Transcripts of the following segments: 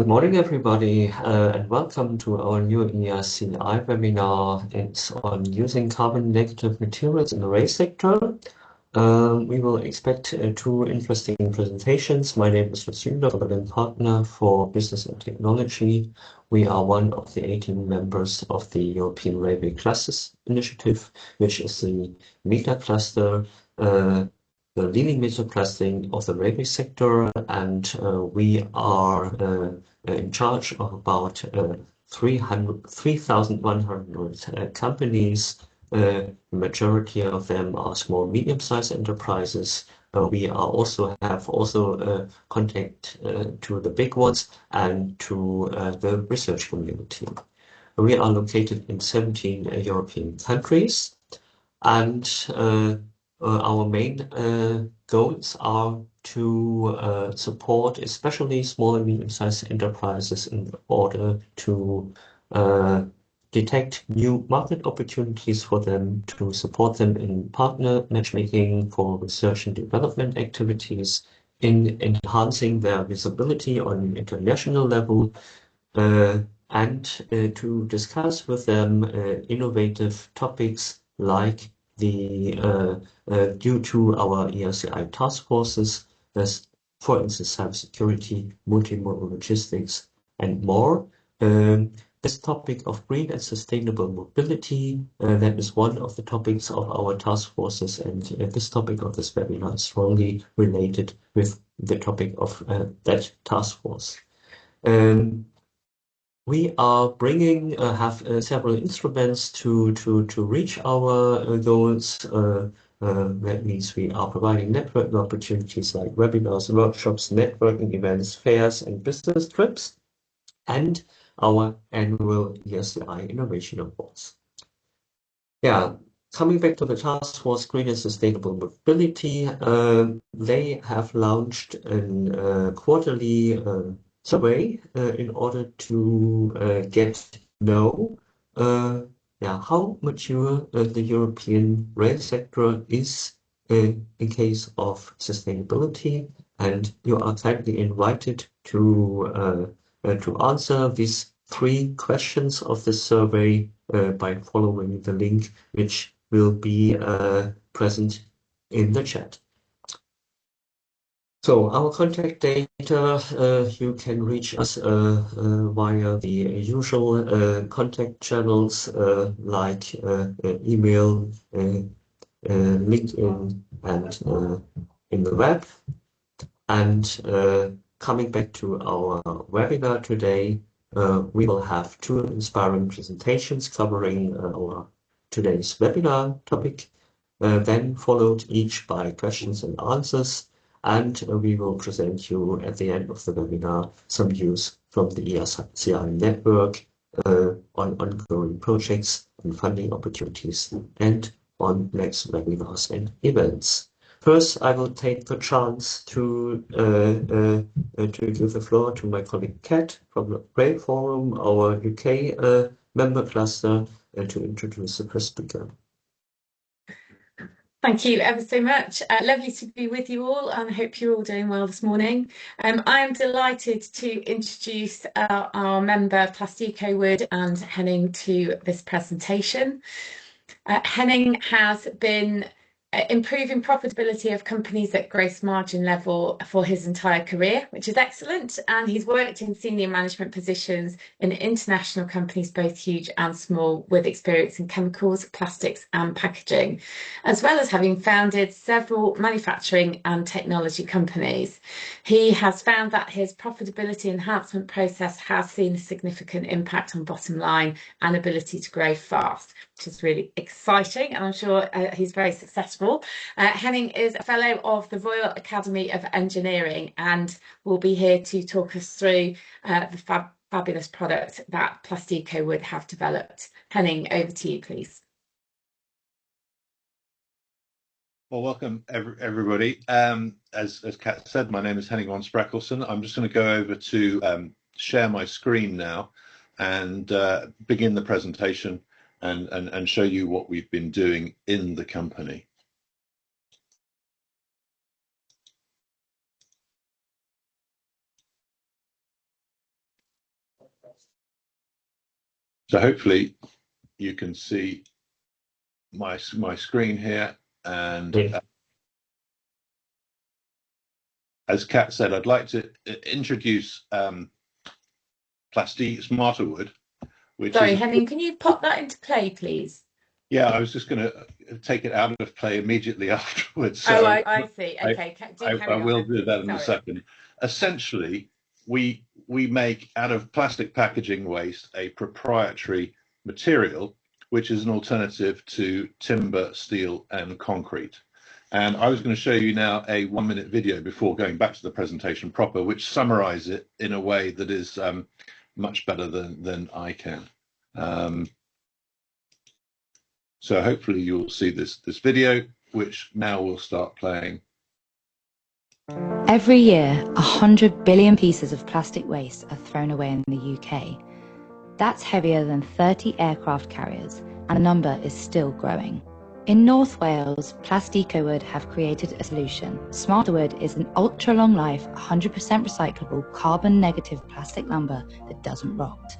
Good morning, everybody, and welcome to our new ERCI webinar. It's on using carbon negative materials in the rail sector. We will expect two interesting presentations. My name is Lucinda, Berlin partner for business and technology. We are one of the 18 members of the European Railway Clusters Initiative, which is the meta cluster, the leading meta clustering of the railway sector, and we are in charge of about 3,100 companies. The majority of them are small, medium-sized enterprises. We have contact to the big ones and to the research community. We are located in 17 European countries, and our main goals are to support especially small and medium-sized enterprises in order to detect new market opportunities for them, to support them in partner matchmaking for research and development activities, in enhancing their visibility on an international level, and to discuss with them innovative topics like due to our ERCI task forces, as for instance, cybersecurity, multimodal logistics, and more. This topic of green and sustainable mobility, that is one of the topics of our task forces, and this topic of this webinar is strongly related with the topic of that task force. We are have several instruments to reach our goals. That means we are providing networking opportunities like webinars, workshops, networking events, fairs, and business trips, and our annual ERCI Innovation Awards. Yeah, coming back to the Task Force Green and Sustainable Mobility, they have launched a quarterly survey in order to get to know how mature the European rail sector is in case of sustainability, and you are kindly invited to answer these 3 questions of the survey by following the link which will be present in the chat. So our contact data, you can reach us via the usual contact channels like email, LinkedIn, and in the web. And coming back to our webinar today, we will have 2 inspiring presentations covering our today's webinar topic, then followed each by questions and answers. And we will present you at the end of the webinar some news from the ERCI network on ongoing projects and funding opportunities, and on next webinars and events. First, I will take the chance to give the floor to my colleague Kat from the Rail Forum, our UK member cluster, to introduce the first speaker. Thank you ever so much. Lovely to be with you all, and I hope you're all doing well this morning. I am delighted to introduce our member Plastecowood and Henning to this presentation. Henning has been improving profitability of companies at gross margin level for his entire career, which is excellent. And he's worked in senior management positions in international companies, both huge and small, with experience in chemicals, plastics, and packaging, as well as having founded several manufacturing and technology companies. He has found that his profitability enhancement process has seen a significant impact on bottom line and ability to grow fast, which is really exciting, and I'm sure he's very successful. Henning is a fellow of the Royal Academy of Engineering and will be here to talk us through the fabulous product that Plastecowood have developed. Henning, over to you, please. Well, welcome everybody. As Kat said, my name is Henning von Sprakkelsen. I'm just going to go over to share my screen now and begin the presentation and show you what we've been doing in the company. So hopefully you can see my screen here, and as Kat said, I'd like to introduce Plastecowood, which Sorry, is... Henning, can you pop that into play, please? Yeah, I was just going to take it out of play immediately afterwards. Oh, So I see. Okay, do I carry on will then, do please. that in a Sorry. second. Essentially, we make out of plastic packaging waste a proprietary material, which is an alternative to timber, steel, and concrete. And I was going to show you now a 1-minute video before going back to the presentation proper, which summarizes it in a way that is much better than I can. So hopefully you'll see this video, which now will start playing. Every year, 100 billion pieces of plastic waste are thrown away in the UK. That's heavier than 30 aircraft carriers, and the number is still growing. In North Wales, Plastecowood have created a solution. Smarterwood is an ultra-long life, 100% recyclable, carbon-negative plastic lumber that doesn't rot.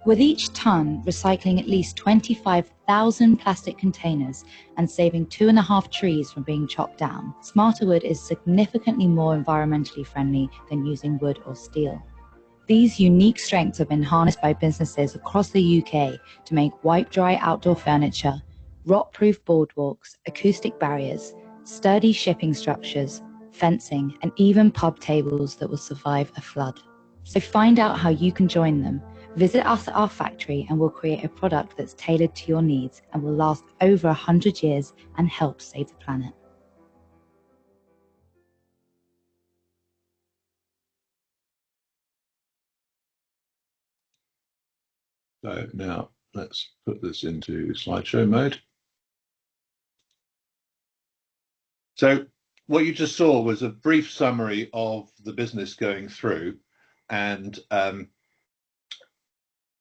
With each ton recycling at least 25,000 plastic containers and saving 2.5 trees from being chopped down, Smarterwood is significantly more environmentally friendly than using wood or steel. These unique strengths have been harnessed by businesses across the UK to make wipe-dry outdoor furniture, rot-proof boardwalks, acoustic barriers, sturdy shipping structures, fencing, and even pub tables that will survive a flood. So find out how you can join them. Visit us at our factory and we'll create a product that's tailored to your needs and will last over 100 years and help save the planet. So now let's put this into slideshow mode. So what you just saw was a brief summary of the business going through, and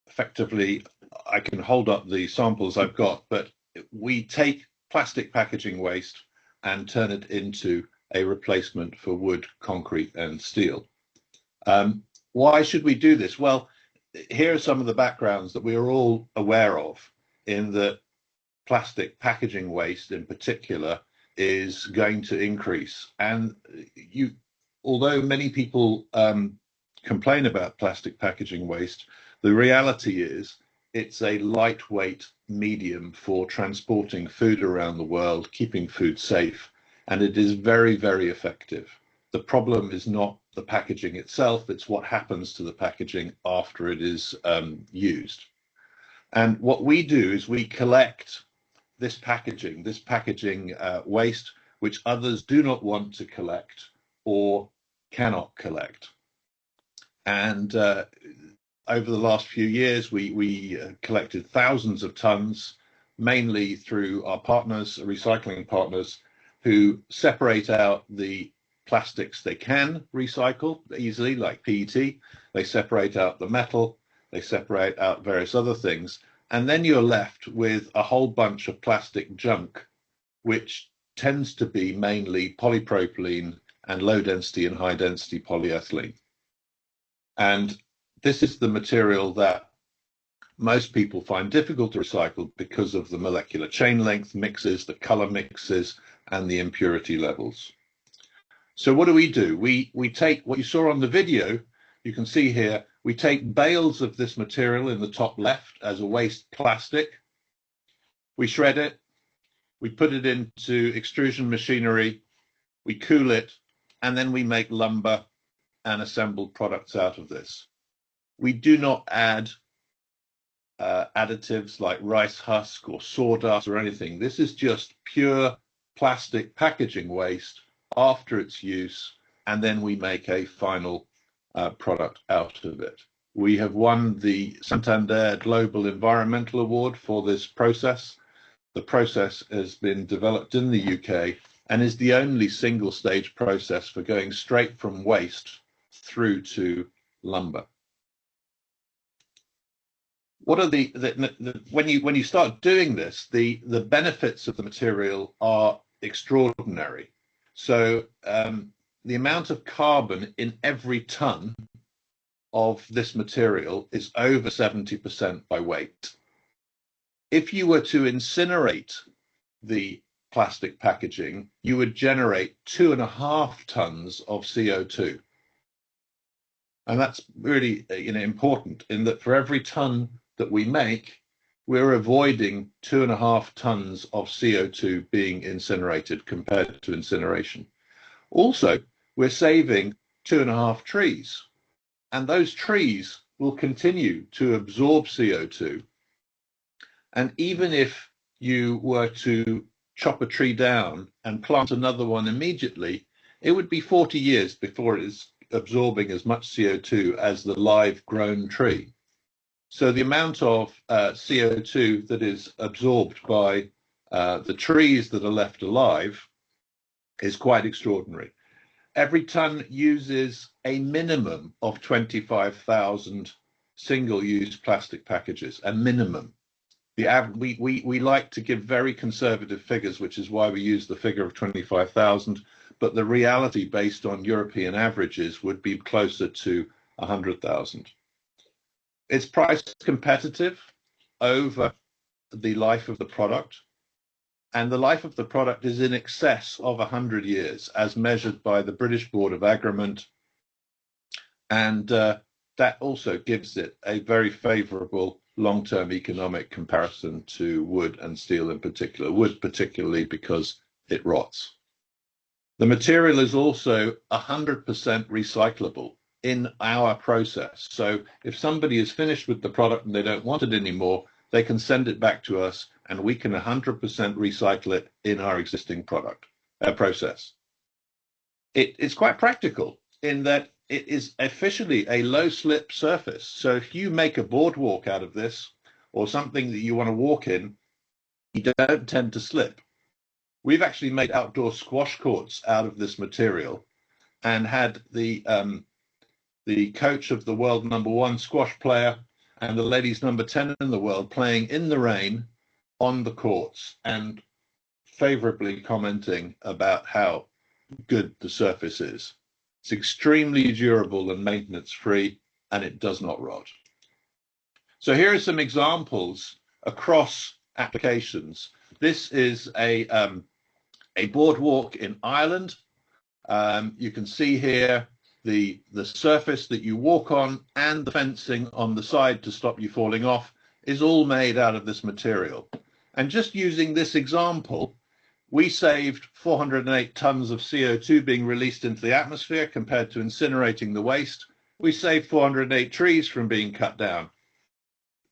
effectively I can hold up the samples I've got, but we take plastic packaging waste and turn it into a replacement for wood, concrete, and steel. Why should we do this? Well, here are some of the backgrounds that we are all aware of, in that plastic packaging waste in particular is going to increase. And although many people complain about plastic packaging waste, the reality is it's a lightweight medium for transporting food around the world, keeping food safe, and it is very, very effective. The problem is not the packaging itself, it's what happens to the packaging after it is used. And what we do is we collect this packaging waste, which others do not want to collect or cannot collect. And over the last few years, we collected thousands of tons, mainly through our partners, recycling partners, who separate out the plastics they can recycle easily, like PET. They separate out the metal, they separate out various other things, and then you're left with a whole bunch of plastic junk, which tends to be mainly polypropylene and low density and high density polyethylene. And this is the material that most people find difficult to recycle because of the molecular chain length mixes, the color mixes, and the impurity levels. So what do? We take what you saw on the video, you can see here, we take bales of this material in the top left as a waste plastic. We shred it, we put it into extrusion machinery, we cool it, and then we make lumber and assembled products out of this. We do not add additives like rice husk or sawdust or anything. This is just pure plastic packaging waste after its use, and then we make a final product out of it. We have won the Santander Global Environmental Award for this process. The process has been developed in the UK and is the only single stage process for going straight from waste through to lumber. What are when you start doing this, the benefits of the material are extraordinary. So the amount of carbon in every ton of this material is over 70% by weight. If you were to incinerate the plastic packaging, you would generate 2.5 tons of CO2. And that's really important in that for every ton that we make, we're avoiding 2.5 tons of CO2 being incinerated compared to incineration. Also, we're saving 2.5 trees, and those trees will continue to absorb CO2. And even if you were to chop a tree down and plant another one immediately, it would be 40 years before it is absorbing as much CO2 as the live grown tree. So the amount of CO2 that is absorbed by the trees that are left alive is quite extraordinary. Every ton uses a minimum of 25,000 single-use plastic packages, a minimum. We like to give very conservative figures, which is why we use the figure of 25,000, but the reality based on European averages would be closer to 100,000. It's price competitive over the life of the product, and the life of the product is in excess of 100 years, as measured by the British Board of Agrement, and that also gives it a very favorable long-term economic comparison to wood and steel in particular, wood particularly because it rots. The material is also 100% recyclable in our process. So if somebody is finished with the product and they don't want it anymore, they can send it back to us and we can 100% recycle it in our existing product process. It's quite practical in that it is officially a low slip surface. So if you make a boardwalk out of this or something that you want to walk in, you don't tend to slip. We've actually made outdoor squash courts out of this material and had the coach of the world #1 squash player and the ladies #10 in the world playing in the rain on the courts and favorably commenting about how good the surface is. It's extremely durable and maintenance free, and it does not rot. So here are some examples across applications. This is a boardwalk in Ireland. You can see here the surface that you walk on and the fencing on the side to stop you falling off is all made out of this material. And just using this example, we saved 408 tons of CO2 being released into the atmosphere compared to incinerating the waste. We saved 408 trees from being cut down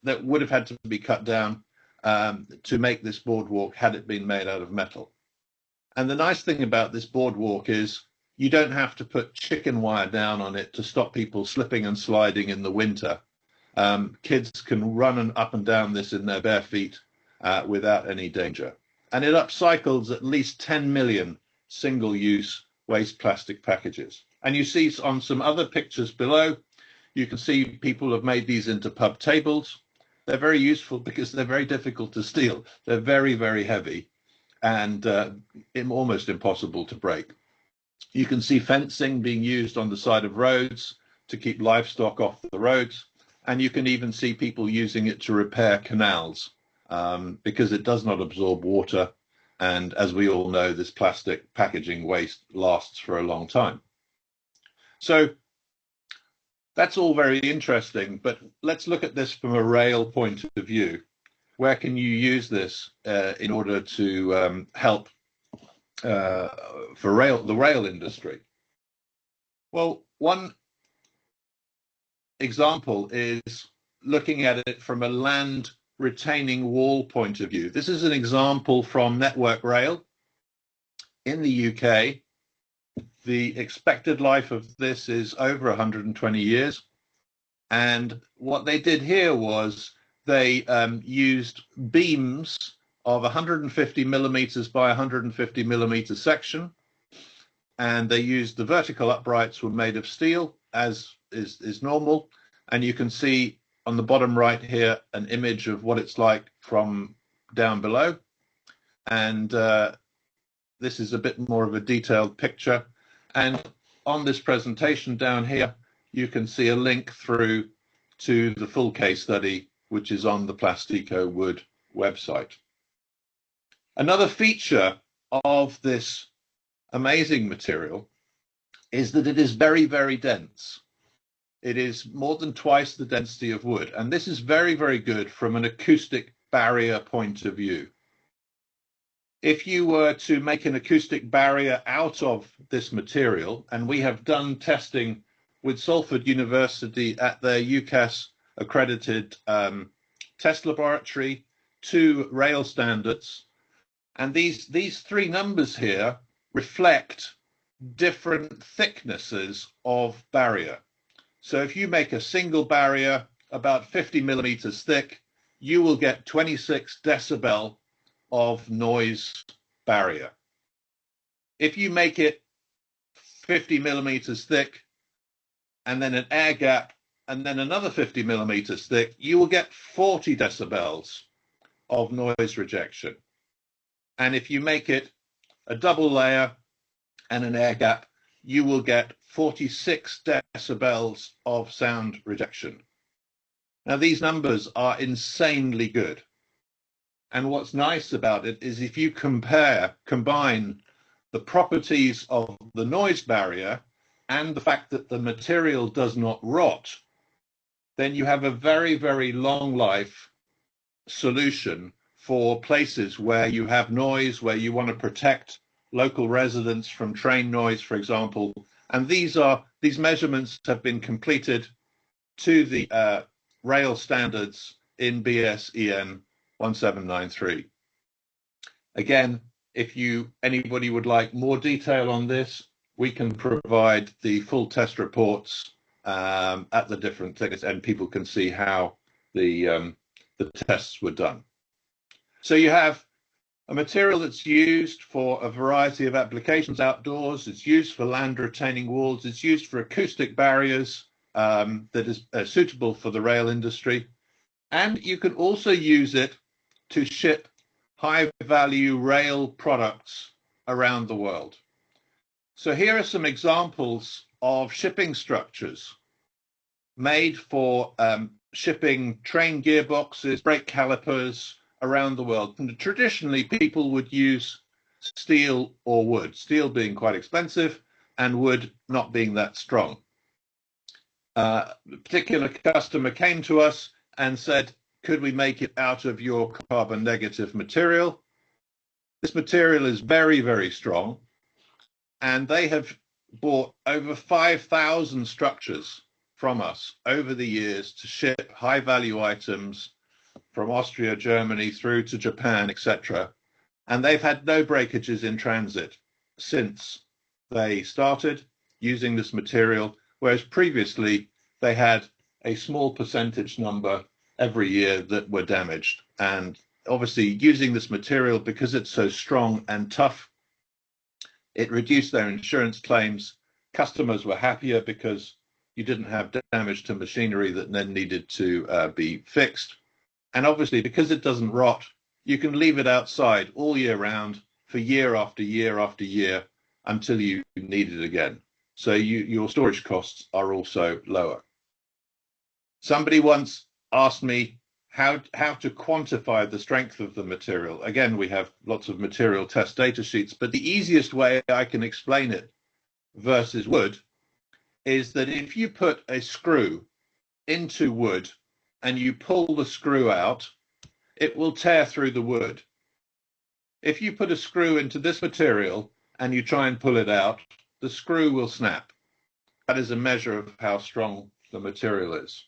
that would have had to be cut down to make this boardwalk had it been made out of metal. And the nice thing about this boardwalk is you don't have to put chicken wire down on it to stop people slipping and sliding in the winter. Kids can run up and down this in their bare feet without any danger. And it upcycles at least 10 million single-use waste plastic packages. And you see on some other pictures below, you can see people have made these into pub tables. They're very useful because they're very difficult to steal. They're very, very heavy and almost impossible to break. You can see fencing being used on the side of roads to keep livestock off the roads. And you can even see people using it to repair canals because it does not absorb water. And as we all know, this plastic packaging waste lasts for a long time. So that's all very interesting, but let's look at this from a rail point of view. Where can you use this in order to help for the rail industry? Well, one example is looking at it from a land retaining wall point of view. This is an example from Network Rail in the UK. The expected life of this is over 120 years. And what they did here was they used beams of 150 millimeters by 150 millimeter section. And they used the vertical uprights were made of steel, as is normal. And you can see on the bottom right here an image of what it's like from down below. And this is a bit more of a detailed picture. And on this presentation down here, you can see a link through to the full case study, which is on the Plastecowood website. Another feature of this amazing material is that it is very, very dense. It is more than twice the density of wood, and this is very, very good from an acoustic barrier point of view. If you were to make an acoustic barrier out of this material, and we have done testing with Salford University at their UCAS accredited test laboratory to rail standards, and these three numbers here reflect different thicknesses of barrier. So if you make a single barrier about 50 millimeters thick, you will get 26 decibel of noise barrier. If you make it 50 millimeters thick and then an air gap and then another 50 millimeters thick, you will get 40 decibels of noise rejection. And if you make it a double layer and an air gap, you will get 46 decibels of sound rejection. Now, these numbers are insanely good. And what's nice about it is if you combine the properties of the noise barrier and the fact that the material does not rot, then you have a very, very long life solution for places where you have noise, where you want to protect local residents from train noise, for example. And these measurements have been completed to the rail standards in BSEN 1793. Again, if anybody would like more detail on this, we can provide the full test reports at the different tickets, and people can see how the tests were done. So you have a material that's used for a variety of applications outdoors. It's used for land retaining walls. It's used for acoustic barriers that is suitable for the rail industry. And you can also use it to ship high value rail products around the world. So here are some examples of shipping structures made for shipping train gearboxes, brake calipers around the world. And traditionally, people would use steel or wood, steel being quite expensive and wood not being that strong. A particular customer came to us and said, could we make it out of your carbon negative material? This material is very, very strong, and they have bought over 5,000 structures from us over the years to ship high value items from Austria, Germany through to Japan, etc. And they've had no breakages in transit since they started using this material, whereas previously they had a small percentage number every year that were damaged. And obviously using this material, because it's so strong and tough, it reduced their insurance claims. Customers were happier because you didn't have damage to machinery that then needed to be fixed. And obviously, because it doesn't rot, you can leave it outside all year round for year after year after year until you need it again. So your storage costs are also lower. Somebody once asked me how to quantify the strength of the material. Again, we have lots of material test data sheets, but the easiest way I can explain it versus wood is that if you put a screw into wood and you pull the screw out, it will tear through the wood. If you put a screw into this material and you try and pull it out, the screw will snap. That is a measure of how strong the material is.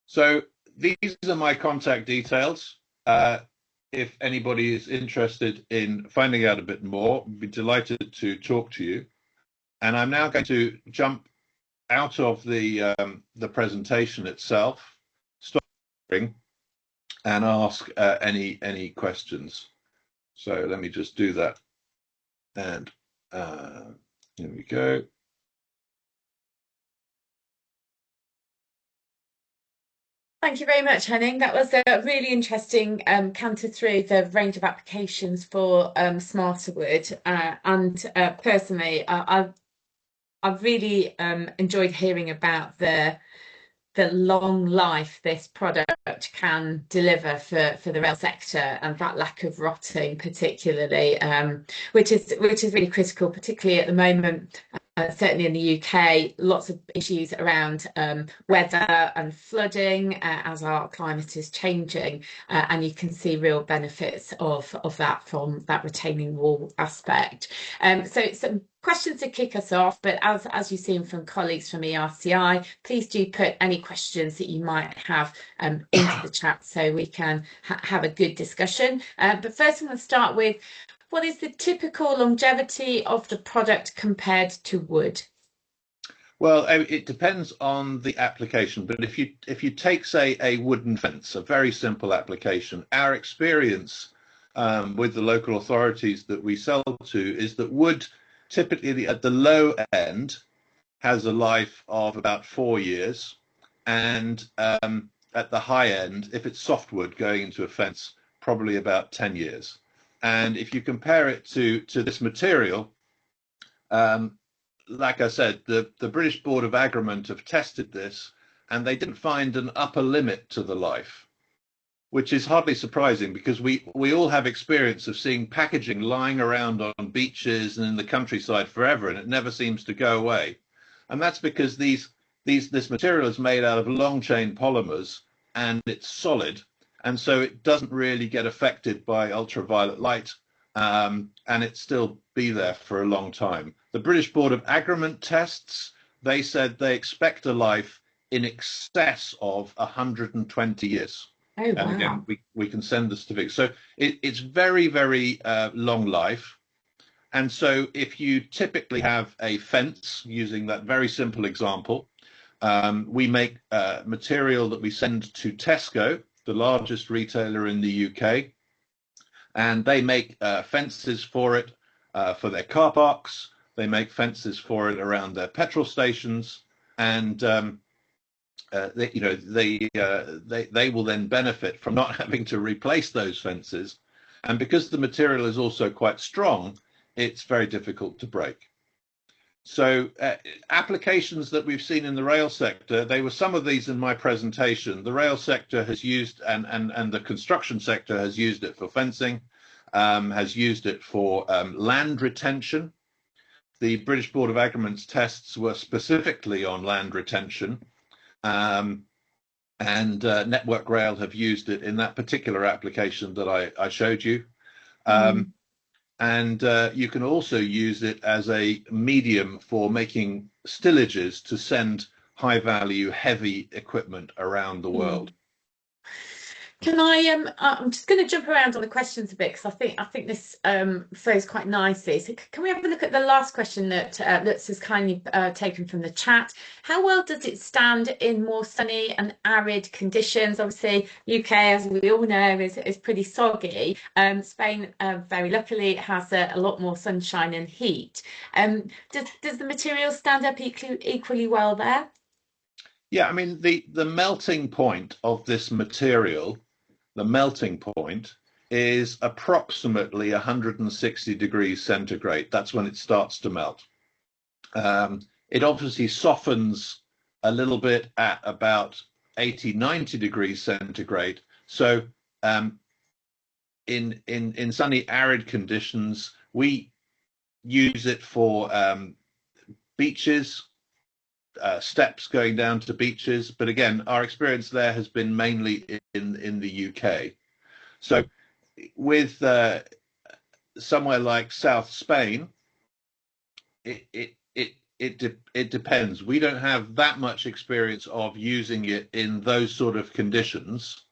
So these are my contact details. If anybody is interested in finding out a bit more, I'd be delighted to talk to you. And I'm now going to jump out of the presentation itself, stop and ask any questions. So let me just do that. And here we go. Thank you very much, Henning. That was a really interesting canter through the range of applications for smarter wood. And personally, I've really enjoyed hearing about the long life this product can deliver for the rail sector, and that lack of rotting particularly, which is really critical, particularly at the moment. Certainly in the UK, lots of issues around weather and flooding as our climate is changing, and you can see real benefits of that from that retaining wall aspect. So some questions to kick us off, but as you've seen from colleagues from ERCI, please do put any questions that you might have into the chat so we can have a good discussion. But first I'm going to start with, what is the typical longevity of the product compared to wood? Well, it depends on the application, but if you take, say, a wooden fence, a very simple application, our experience with the local authorities that we sell to is that wood typically at the low end has a life of about 4 years, and at the high end, if it's softwood going into a fence, probably about 10 years. And if you compare it to this material, like I said, the British Board of Agreement have tested this, and they didn't find an upper limit to the life, which is hardly surprising, because we all have experience of seeing packaging lying around on beaches and in the countryside forever, and it never seems to go away. And that's because this material is made out of long chain polymers, and it's solid, and so it doesn't really get affected by ultraviolet light, and it still be there for a long time. The British Board of Agreement tests, they said they expect a life in excess of 120 years. Oh, wow. And again, we can send the certificate. So it's very, very long life. And so if you typically have a fence, using that very simple example, we make material that we send to Tesco, the largest retailer in the UK, and they make fences for it for their car parks. They make fences for it around their petrol stations, and they will then benefit from not having to replace those fences. And because the material is also quite strong, it's very difficult to break. So applications that we've seen in the rail sector, they were some of these in my presentation. The rail sector has used, and the construction sector has used it for fencing, has used it for land retention. The British Board of Agreement's tests were specifically on land retention, and Network Rail have used it in that particular application that I showed you. And you can also use it as a medium for making stillages to send high value, heavy equipment around the world. Can I'm just going to jump around on the questions a bit, because I think this flows quite nicely. So can we have a look at the last question that Lutz has kindly taken from the chat? How well does it stand in more sunny and arid conditions? Obviously, UK, as we all know, is pretty soggy. Spain, very luckily, has a lot more sunshine and heat. Does the material stand up equally well there? Yeah, I mean, the melting point of this material, the melting point, is approximately 160 degrees centigrade. That's when it starts to melt. It obviously softens a little bit at about 80, 90 degrees centigrade. So in sunny, arid conditions, we use it for beaches, steps going down to beaches, but again, our experience there has been mainly in the UK. So with somewhere like South Spain, it depends. We don't have that much experience of using it in those sort of conditions,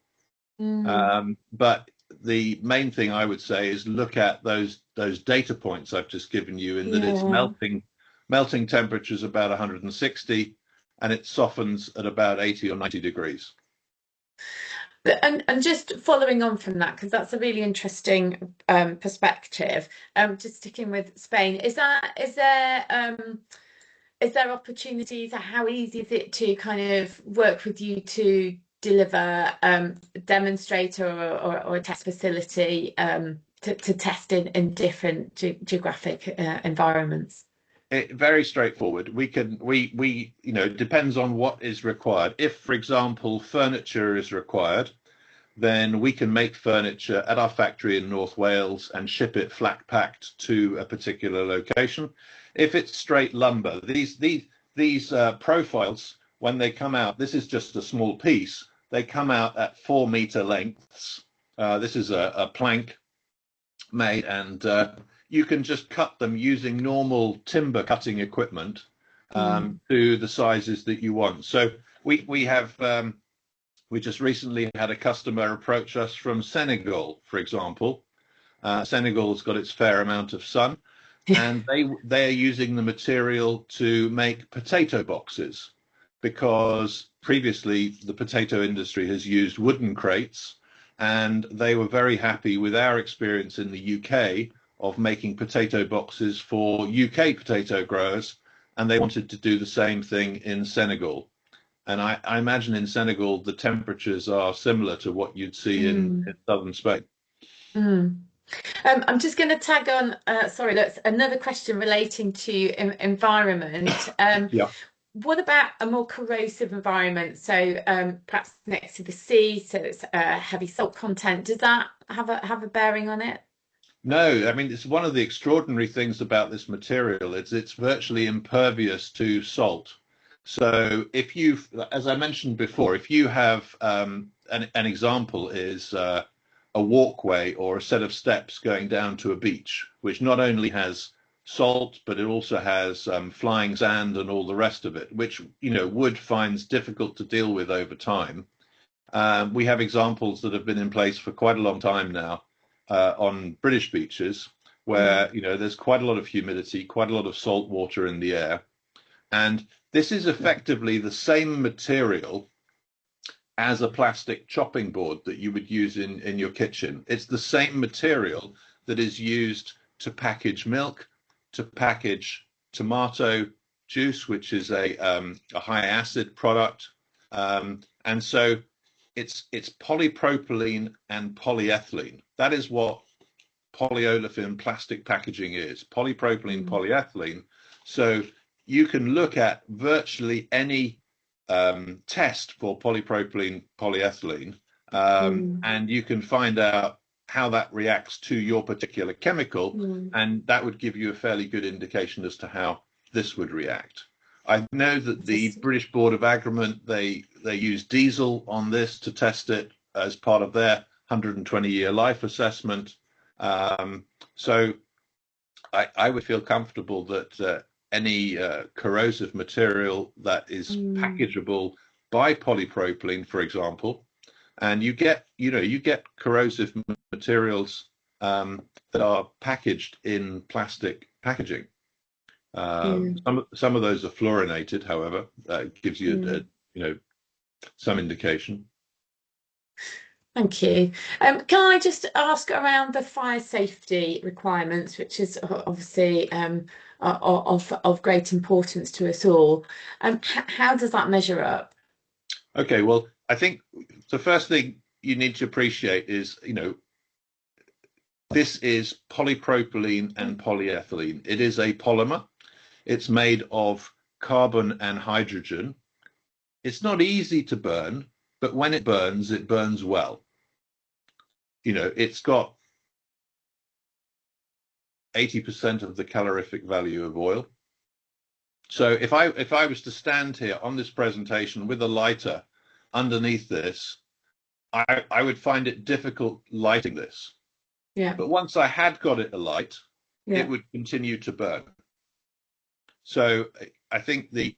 but the main thing I would say is look at those data points I've just given you, in that it's melting temperature is about 160, and it softens at about 80 or 90 degrees. And just following on from that, because that's a really interesting perspective. Just sticking with Spain, is there opportunities? How easy is it to kind of work with you to deliver a demonstrator or a test facility to test in different geographic environments? Very straightforward. We you know, it depends on what is required. If, for example, furniture is required, then we can make furniture at our factory in North Wales and ship it flat packed to a particular location. If it's straight lumber, these profiles, when they come out, this is just a small piece. They come out at 4-meter lengths. This is a plank made, and you can just cut them using normal timber cutting equipment to the sizes that you want. So we have we just recently had a customer approach us from Senegal, for example. Senegal's got its fair amount of sun, and they're using the material to make potato boxes, because previously the potato industry has used wooden crates, and they were very happy with our experience in the UK of making potato boxes for UK potato growers, and they wanted to do the same thing in Senegal. And I imagine in Senegal, the temperatures are similar to what you'd see in southern Spain. I'm just going to tag on, sorry, that's another question relating to environment. Yeah. What about a more corrosive environment? So perhaps next to the sea, so it's heavy salt content. Does that have a bearing on it? No, I mean, it's one of the extraordinary things about this material. It's virtually impervious to salt. So if you, as I mentioned before, if you have an example is a walkway or a set of steps going down to a beach, which not only has salt, but it also has flying sand and all the rest of it, which, you know, wood finds difficult to deal with over time. We have examples that have been in place for quite a long time now on British beaches, where, you know, there's quite a lot of humidity, quite a lot of salt water in the air. And this is effectively the same material as a plastic chopping board that you would use in your kitchen. It's the same material that is used to package milk, to package tomato juice, which is a high acid product. And so it's polypropylene and polyethylene. That is what polyolefin plastic packaging is, polypropylene, polyethylene. So you can look at virtually any test for polypropylene, polyethylene, and you can find out how that reacts to your particular chemical, and that would give you a fairly good indication as to how this would react. I know that the British Board of Agreement, they use diesel on this to test it as part of their 120-year life assessment. So I would feel comfortable that any corrosive material that is packageable by polypropylene, for example, and you get corrosive materials that are packaged in plastic packaging. Some of those are fluorinated, however, it gives you some indication. Thank you. Can I just ask around the fire safety requirements, which is obviously of great importance to us all. How does that measure up? Okay, well, I think the first thing you need to appreciate is, this is polypropylene and polyethylene. It is a polymer. It's made of carbon and hydrogen. It's not easy to burn, but when it burns well. It's got 80% of the calorific value of oil. So if I was to stand here on this presentation with a lighter underneath this, I would find it difficult lighting this. Yeah. But once I had got it alight, it would continue to burn. So I think the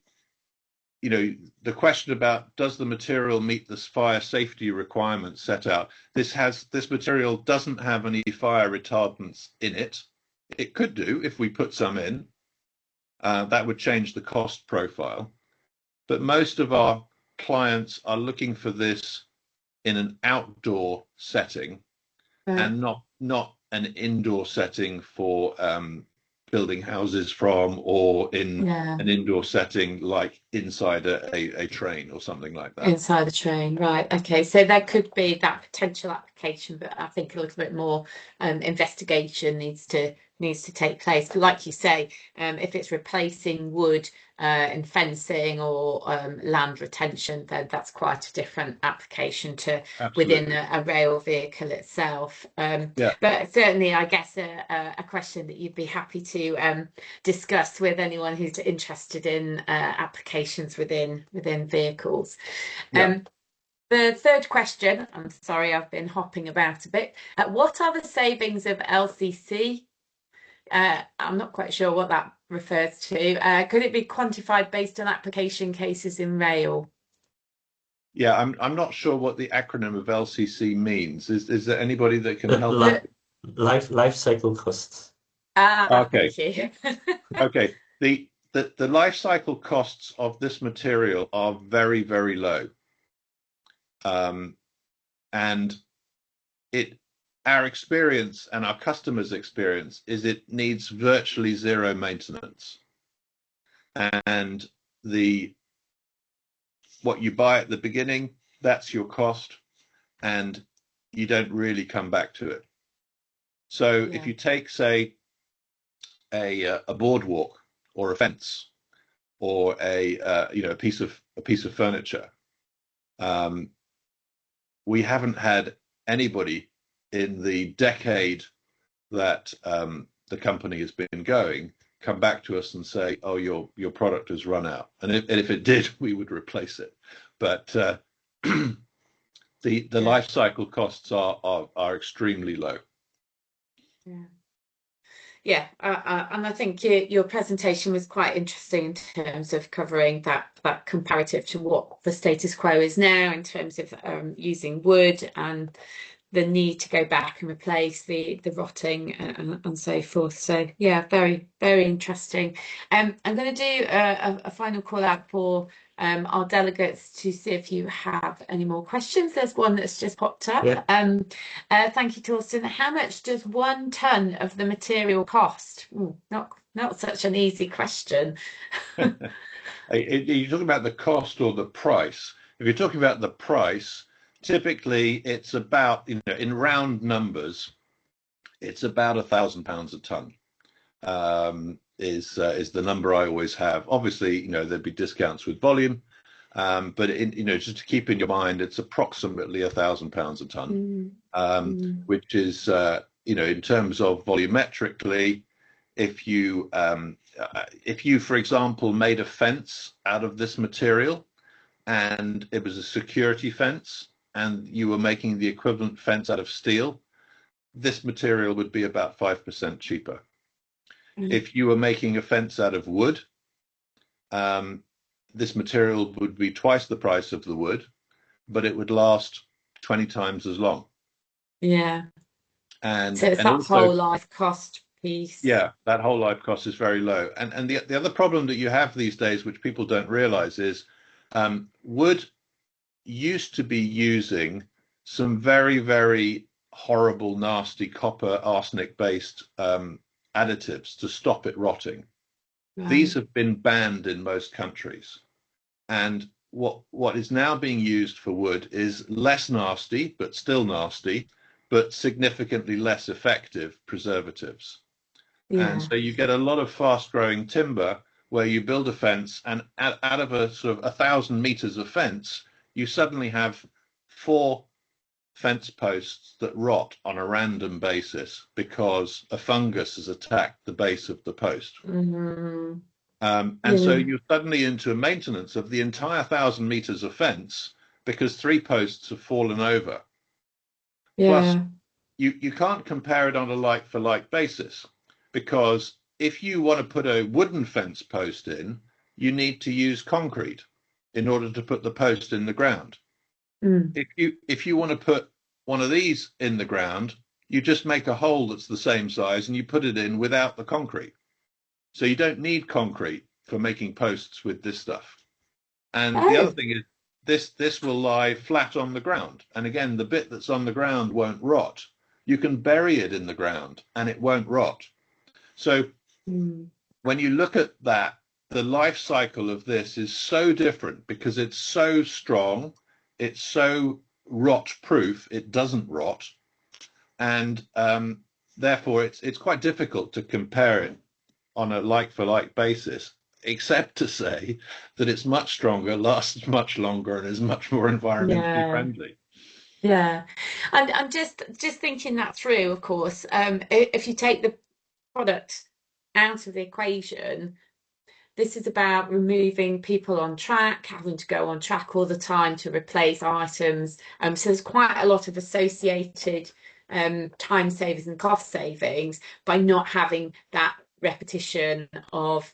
question about does the material meet the fire safety requirements set out, this material doesn't have any fire retardants in it. It could do if we put some in. That would change the cost profile. But most of our clients are looking for this in an outdoor setting, and not an indoor setting for building houses from, or in an indoor setting like inside a train or something like that. Inside the train, right. Okay, so there could be that potential application, but I think a little bit more investigation needs to needs to take place. But like you say, if it's replacing wood in fencing or land retention, then that's quite a different application to within a rail vehicle itself. But certainly, I guess a question that you'd be happy to discuss with anyone who's interested in applications within vehicles. The third question, I'm sorry, I've been hopping about a bit. What are the savings of LCC? I'm not quite sure what that refers to. Could it be quantified based on application cases in rail? Yeah, I'm not sure what the acronym of LCC means. Is there anybody that can help? Life cycle costs. Okay. Thank you. Okay. The life cycle costs of this material are very, very low. And our experience and our customers' experience is it needs virtually zero maintenance. And what you buy at the beginning, that's your cost, and you don't really come back to it. So if you take, say, a boardwalk or a fence or a piece of furniture, we haven't had anybody in the decade that the company has been going come back to us and say, "Oh, your product has run out." And if it did, we would replace it. But the life cycle costs are extremely low. Yeah, and I think your presentation was quite interesting in terms of covering that comparative to what the status quo is now in terms of using wood and the need to go back and replace the rotting and so forth. So yeah, very, very interesting. I'm going to do a final call out for our delegates to see if you have any more questions. There's one that's just popped up. Thank you, Torsten. How much does 1 ton of the material cost? Ooh, not such an easy question. Are you talking about the cost or the price? If you're talking about the price, typically it's about, in round numbers, it's about £1,000 a ton. Is the number I always have. Obviously, there'd be discounts with volume, but just to keep in your mind, it's approximately £1,000 a ton, which is, in terms of volumetrically, if you, for example, made a fence out of this material, and it was a security fence, and you were making the equivalent fence out of steel, this material would be about 5% cheaper. If you were making a fence out of wood, this material would be twice the price of the wood, but it would last 20 times as long. Yeah. And so it's that also, whole life cost piece. Yeah, that whole life cost is very low. And the other problem that you have these days, which people don't realize, is wood used to be using some very, very horrible, nasty copper arsenic-based additives to stop it rotting. Right. These have been banned in most countries. And what is now being used for wood is less nasty, but still nasty, but significantly less effective preservatives. Yeah. And so you get a lot of fast-growing timber where you build a fence, and out of a sort of 1,000 meters of fence, you suddenly have 4 fence posts that rot on a random basis because a fungus has attacked the base of the post. So you're suddenly into a maintenance of the entire 1,000 meters of fence because 3 posts have fallen over. Plus, you can't compare it on a like-for-like basis, because if you want to put a wooden fence post in, you need to use concrete in order to put the post in the ground. If you want to put one of these in the ground, you just make a hole that's the same size and you put it in without the concrete. So you don't need concrete for making posts with this stuff. And the other thing is this will lie flat on the ground. And again, the bit that's on the ground won't rot. You can bury it in the ground and it won't rot. So when you look at that, the life cycle of this is so different because it's so strong, it's so rot proof, it doesn't rot, and therefore, it's quite difficult to compare it on a like-for-like basis, except to say that it's much stronger, lasts much longer, and is much more environmentally friendly. Yeah. And I'm just thinking that through, of course. If you take the product out of the equation, this is about removing people on track, having to go on track all the time to replace items. So there's quite a lot of associated time savings and cost savings by not having that repetition of,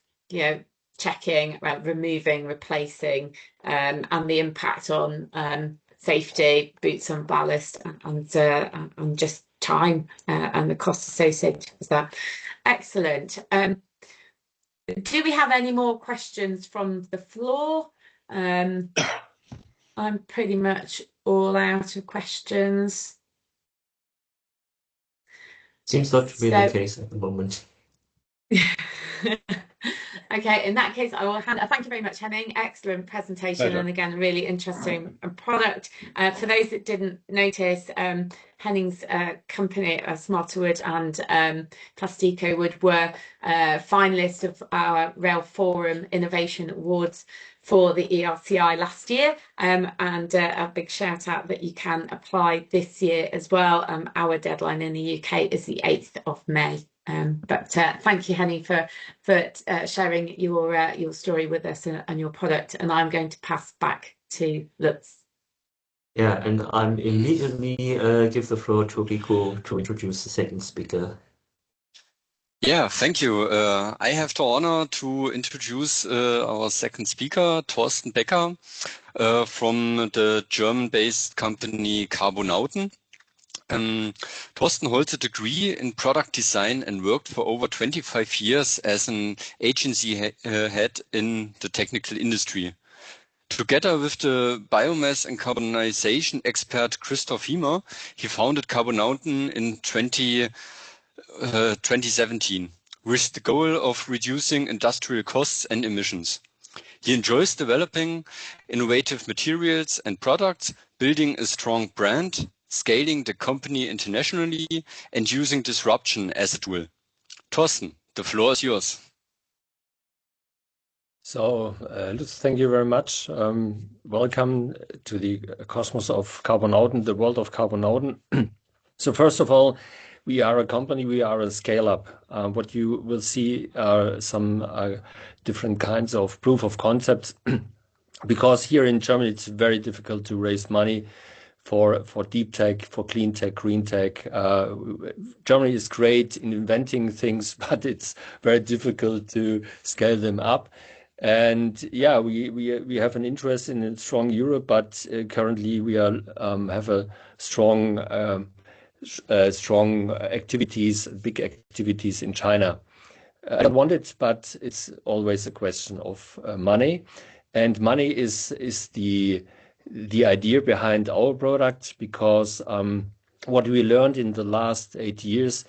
checking, removing, replacing, and the impact on safety, boots on ballast, and just time and the costs associated with that. Excellent. Do we have any more questions from the floor? I'm pretty much all out of questions. Seems not to be the case at the moment. Okay, in that case, I will thank you very much, Henning. Excellent presentation. Pleasure. And again, really interesting product. For those that didn't notice, Henning's company, Smarterwood and Plastecowood, were finalists of our Rail Forum Innovation Awards for the ERCI last year, and a big shout out that you can apply this year as well. Our deadline in the UK is the 8th of May. But thank you, Henning, for sharing your story with us and your product. And I'm going to pass back to Lutz. Yeah, and I'm immediately give the floor to Rico to introduce the second speaker. Yeah, thank you. I have the honor to introduce our second speaker, Thorsten Becker, from the German-based company Carbonauten. Thorsten holds a degree in product design and worked for over 25 years as an agency head in the technical industry. Together with the biomass and carbonization expert Christoph Hiemer, he founded Carbonauten in 2017 with the goal of reducing industrial costs and emissions. He enjoys developing innovative materials and products, building a strong brand, scaling the company internationally, and using disruption as a tool. Thorsten, the floor is yours. So, Lutz, thank you very much. Welcome to the cosmos of Carbonauten, the world of Carbonauten. So first of all, we are a company, we are a scale-up. What you will see are some different kinds of proof of concepts, because here in Germany, it's very difficult to raise money for deep tech, for clean tech, green tech. Germany is great in inventing things, but it's very difficult to scale them up. And yeah, we have an interest in a strong Europe, but currently we are have a strong activities, big activities in China. I don't want it, but it's always a question of money, and money is the idea behind our product, because what we learned in the last 8 years,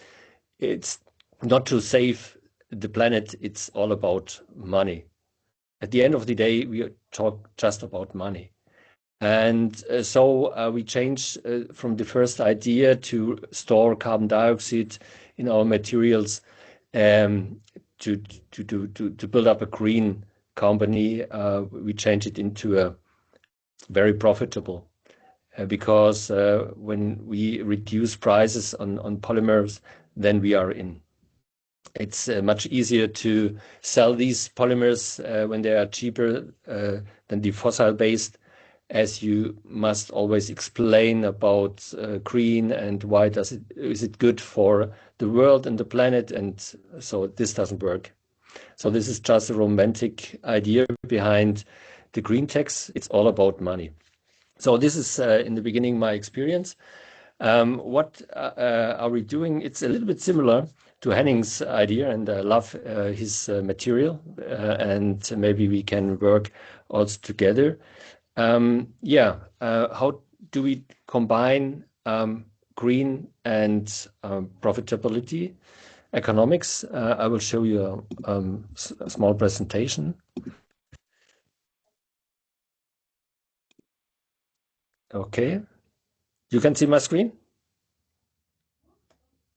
it's not to save the planet, it's all about money. At the end of the day, we talk just about money. And so we changed from the first idea to store carbon dioxide in our materials to build up a green company. We changed it into a very profitable, because when we reduce prices on polymers, then we are in. It's much easier to sell these polymers when they are cheaper than the fossil-based, as you must always explain about green and why is it good for the world and the planet, and so this doesn't work. So this is just a romantic idea behind the green techs. It's all about money. So this is in the beginning my experience. What are we doing? It's a little bit similar to Henning's idea, and I love his material, and maybe we can work also together. How do we combine green and profitability economics? I will show you a small presentation. Okay, you can see my screen?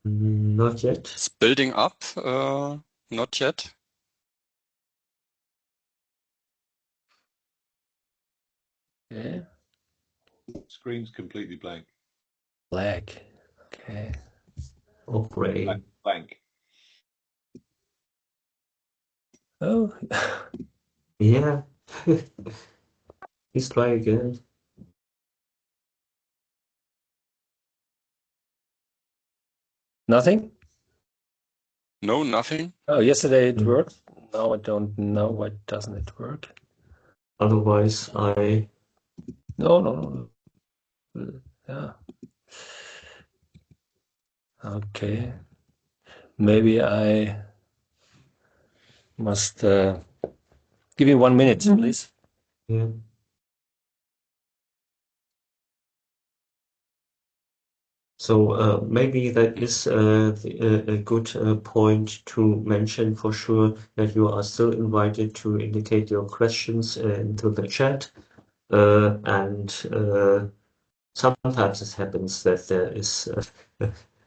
Not yet. It's building up, not yet. Okay. Screen's completely blank. Black. Okay. Or gray. Blank. Oh. Yeah. Please try again. Nothing? No, nothing. Oh, yesterday it Mm. worked. Now I don't know why doesn't it work. Otherwise, I No. Yeah. Okay. Maybe I must give me 1 minute, please. yeah. So maybe that is a good point to mention for sure, that you are still invited to indicate your questions into the chat. And sometimes it happens that there is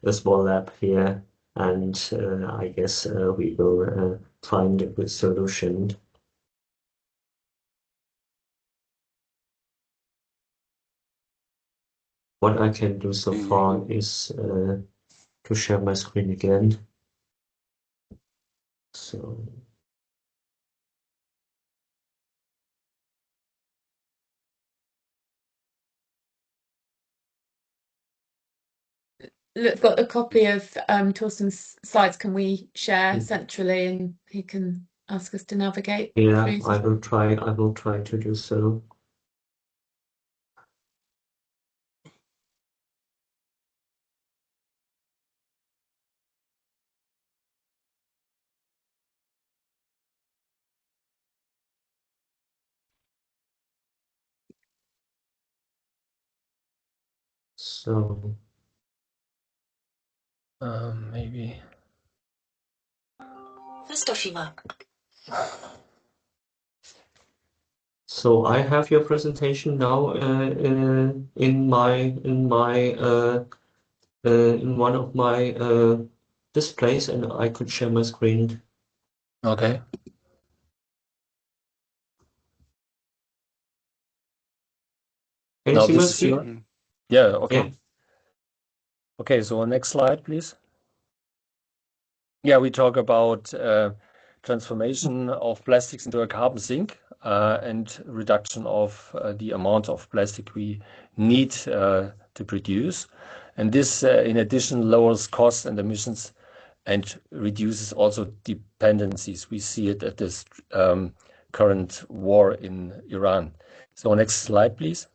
a small lab here, and I guess we will find a good solution. What I can do so far is to share my screen again. So Look, got a copy of Torsten's slides. Can we share centrally, and he can ask us to navigate yeah, through? I will try to do so. So Maybe. So I have your presentation now in one of my displays, and I could share my screen. Okay. Can you Now see my this is screen? your. Yeah. Okay. Yeah. Okay. So next slide, please. Yeah, we talk about transformation of plastics into a carbon sink and reduction of the amount of plastic we need to produce. And this, in addition, lowers costs and emissions and reduces also dependencies. We see it at this current war in Iran. So next slide, please.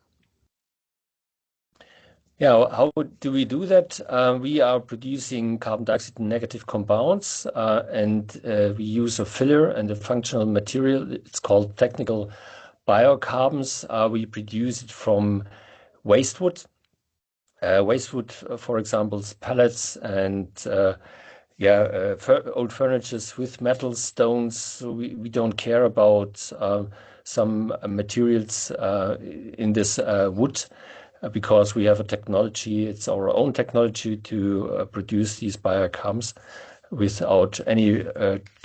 Yeah, how do we do that? We are producing carbon dioxide negative compounds, and we use a filler and a functional material. It's called technical biocarbons. We produce it from waste wood. For example, is pellets and old furnitures with metal stones. So we don't care about some materials in this wood. Because we have a technology, it's our own technology to produce these biocarbons without any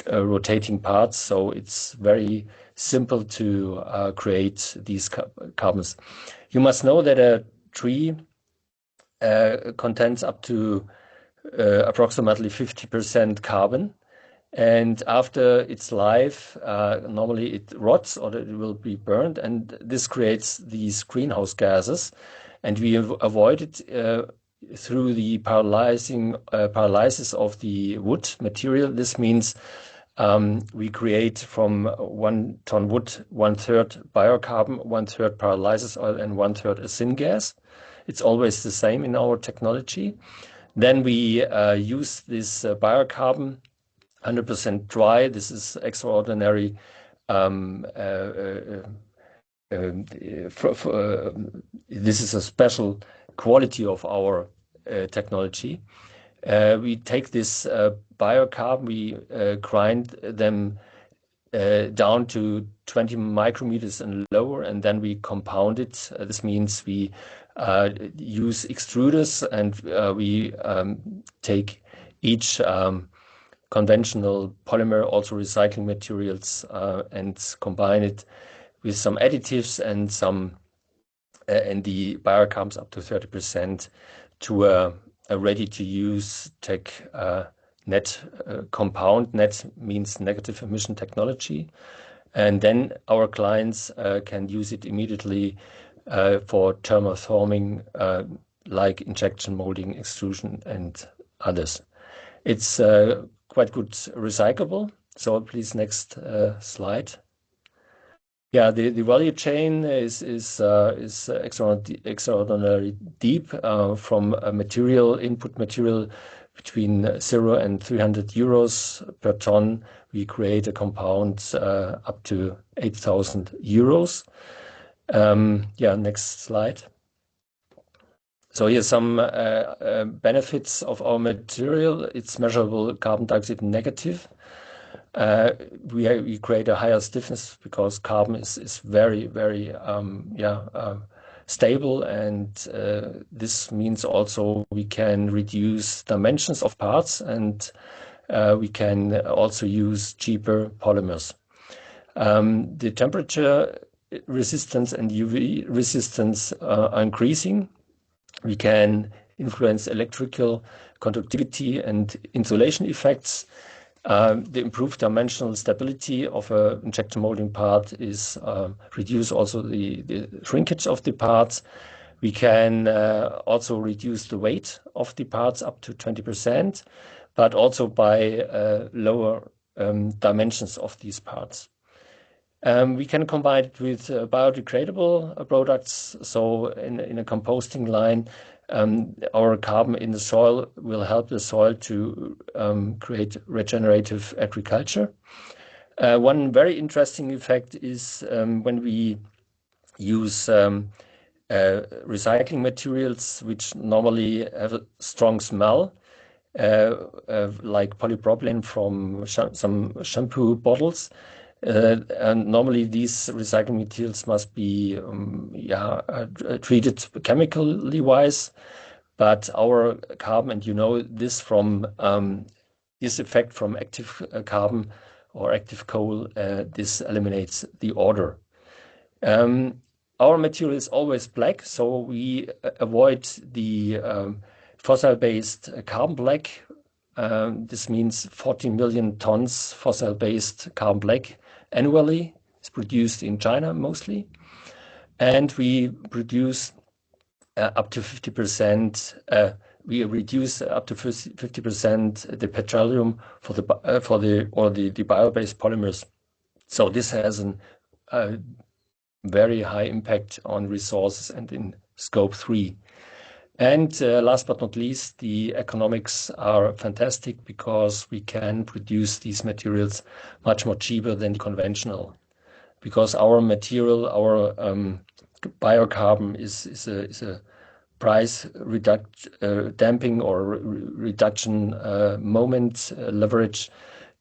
rotating parts. So it's very simple to create these carbons. You must know that a tree contains up to approximately 50% carbon. And after its life, normally it rots or it will be burned, and this creates these greenhouse gases. And we avoid it through the paralysis of the wood material. This means we create from 1 ton wood 1/3 biocarbon, 1/3 pyrolysis oil, and 1/3 a syngas. It's always the same in our technology. Then we use this biocarbon 100% dry. This is extraordinary. This is a special quality of our technology. We take this biocarbon, we grind them down to 20 micrometers and lower, and then we compound it. This means we use extruders, and we take each conventional polymer, also recycling materials, and combine it with some additives and some and the biocarbons up to 30% to a ready-to-use tech net compound. Net means negative emission technology, and then our clients can use it immediately for thermoforming, like injection molding, extrusion, and others. It's quite good recyclable. So please, next slide. Yeah, the value chain is extraordinarily deep, from a material input material between 0 and 300 euros per ton. We create a compound up to 8,000 euros. Yeah, next slide. So here's some benefits of our material. It's measurable carbon dioxide negative. We create a higher stiffness because carbon is very, very stable, and this means also we can reduce dimensions of parts, and we can also use cheaper polymers. The temperature resistance and UV resistance are increasing. We can influence electrical conductivity and insulation effects. The improved dimensional stability of an injection molding part is reduce also the shrinkage of the parts. We can also reduce the weight of the parts up to 20%, but also by lower dimensions of these parts. We can combine it with biodegradable products. So in a composting line, our carbon in the soil will help the soil to create regenerative agriculture. One very interesting effect is when we use recycling materials which normally have a strong smell, like polypropylene from some shampoo bottles. And normally these recycling materials must be treated chemically wise, but our carbon, and you know this from this effect from active carbon or active coal, this eliminates the odor. Our material is always black, so we avoid the fossil-based carbon black. This means 14 million tons fossil-based carbon black annually. It's produced in China mostly, and we produce up to 50%. We reduce up to 50% the petroleum for the bio-based polymers. So this has a very high impact on resources and in scope 3. And last but not least, the economics are fantastic because we can produce these materials much more cheaper than conventional. Because our material, our biocarbon is a price damping or reduction moment leverage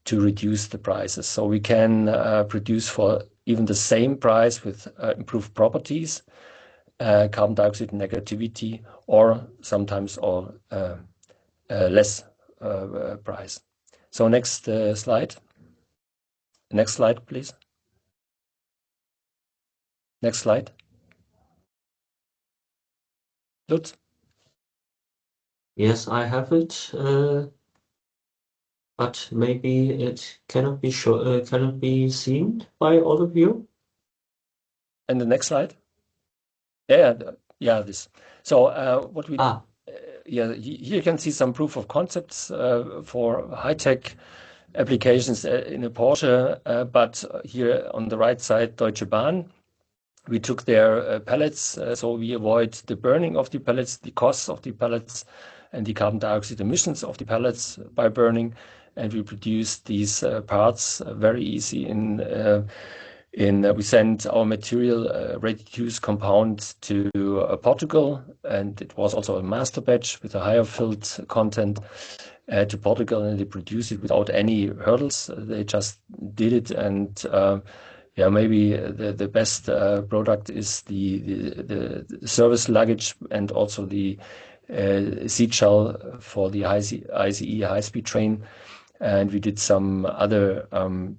to reduce the prices. So we can produce for even the same price with improved properties, carbon dioxide negativity, or sometimes or less price. So next slide. Next slide, please. Next slide. Lutz? Yes, I have it, but maybe it cannot be seen by all of you. And the next slide. Yeah, this. So what we here you can see some proof of concepts for high-tech applications in a Porsche, but here on the right side, Deutsche Bahn. We took their pellets, so we avoid the burning of the pellets, the costs of the pellets, and the carbon dioxide emissions of the pellets by burning, and we produce these parts very easy in We sent our material, ready-to-use compound, to Portugal, and it was also a master batch with a higher filled content to Portugal, and they produced it without any hurdles. They just did it, and yeah, maybe the best product is the service luggage and also the seat shell for the ICE high-speed train. And we did some other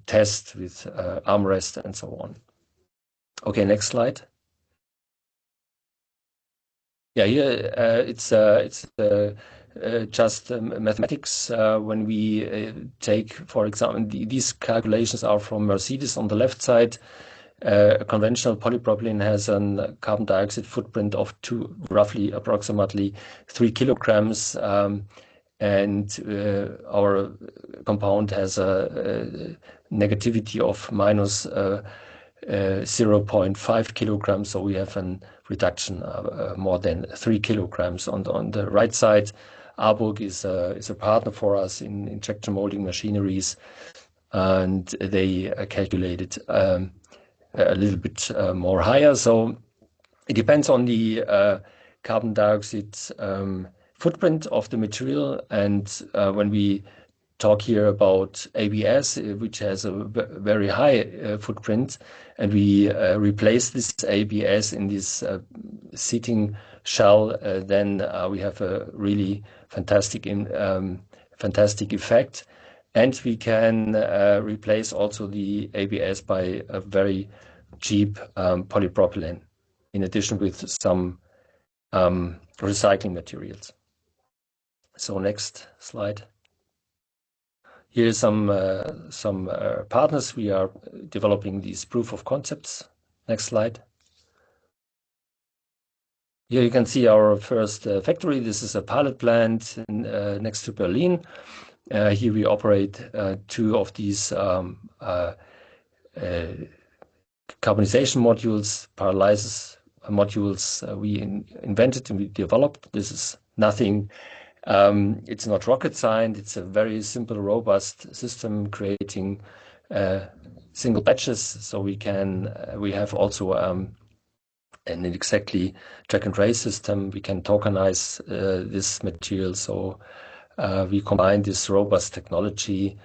tests with armrests and so on. Okay, next slide. Yeah, here it's just mathematics. When we take, for example, these calculations are from Mercedes on the left side. A conventional polypropylene has a carbon dioxide footprint of roughly approximately 3 kilograms. And our compound has a negativity of minus 0.5 kilograms, so we have a reduction of more than 3 kilograms. On the right side, Arburg is a partner for us in injection molding machineries, and they calculated a little bit more higher. So it depends on the carbon dioxide footprint of the material, and when we talk here about ABS, which has a very high footprint, and we replace this ABS in this seating shell, then we have a really fantastic effect, and we can replace also the ABS by a very cheap polypropylene, in addition with some recycling materials. So next slide. Here are some partners. We are developing these proof of concepts. Next slide. Here you can see our first factory. This is a pilot plant next to Berlin. Here we operate 2 of these carbonization modules, pyrolysis modules we invented and we developed. This is nothing. It's not rocket science. It's a very simple, robust system creating single batches. So we have also an exactly track and trace system. We can tokenize this material. So we combine this robust technology,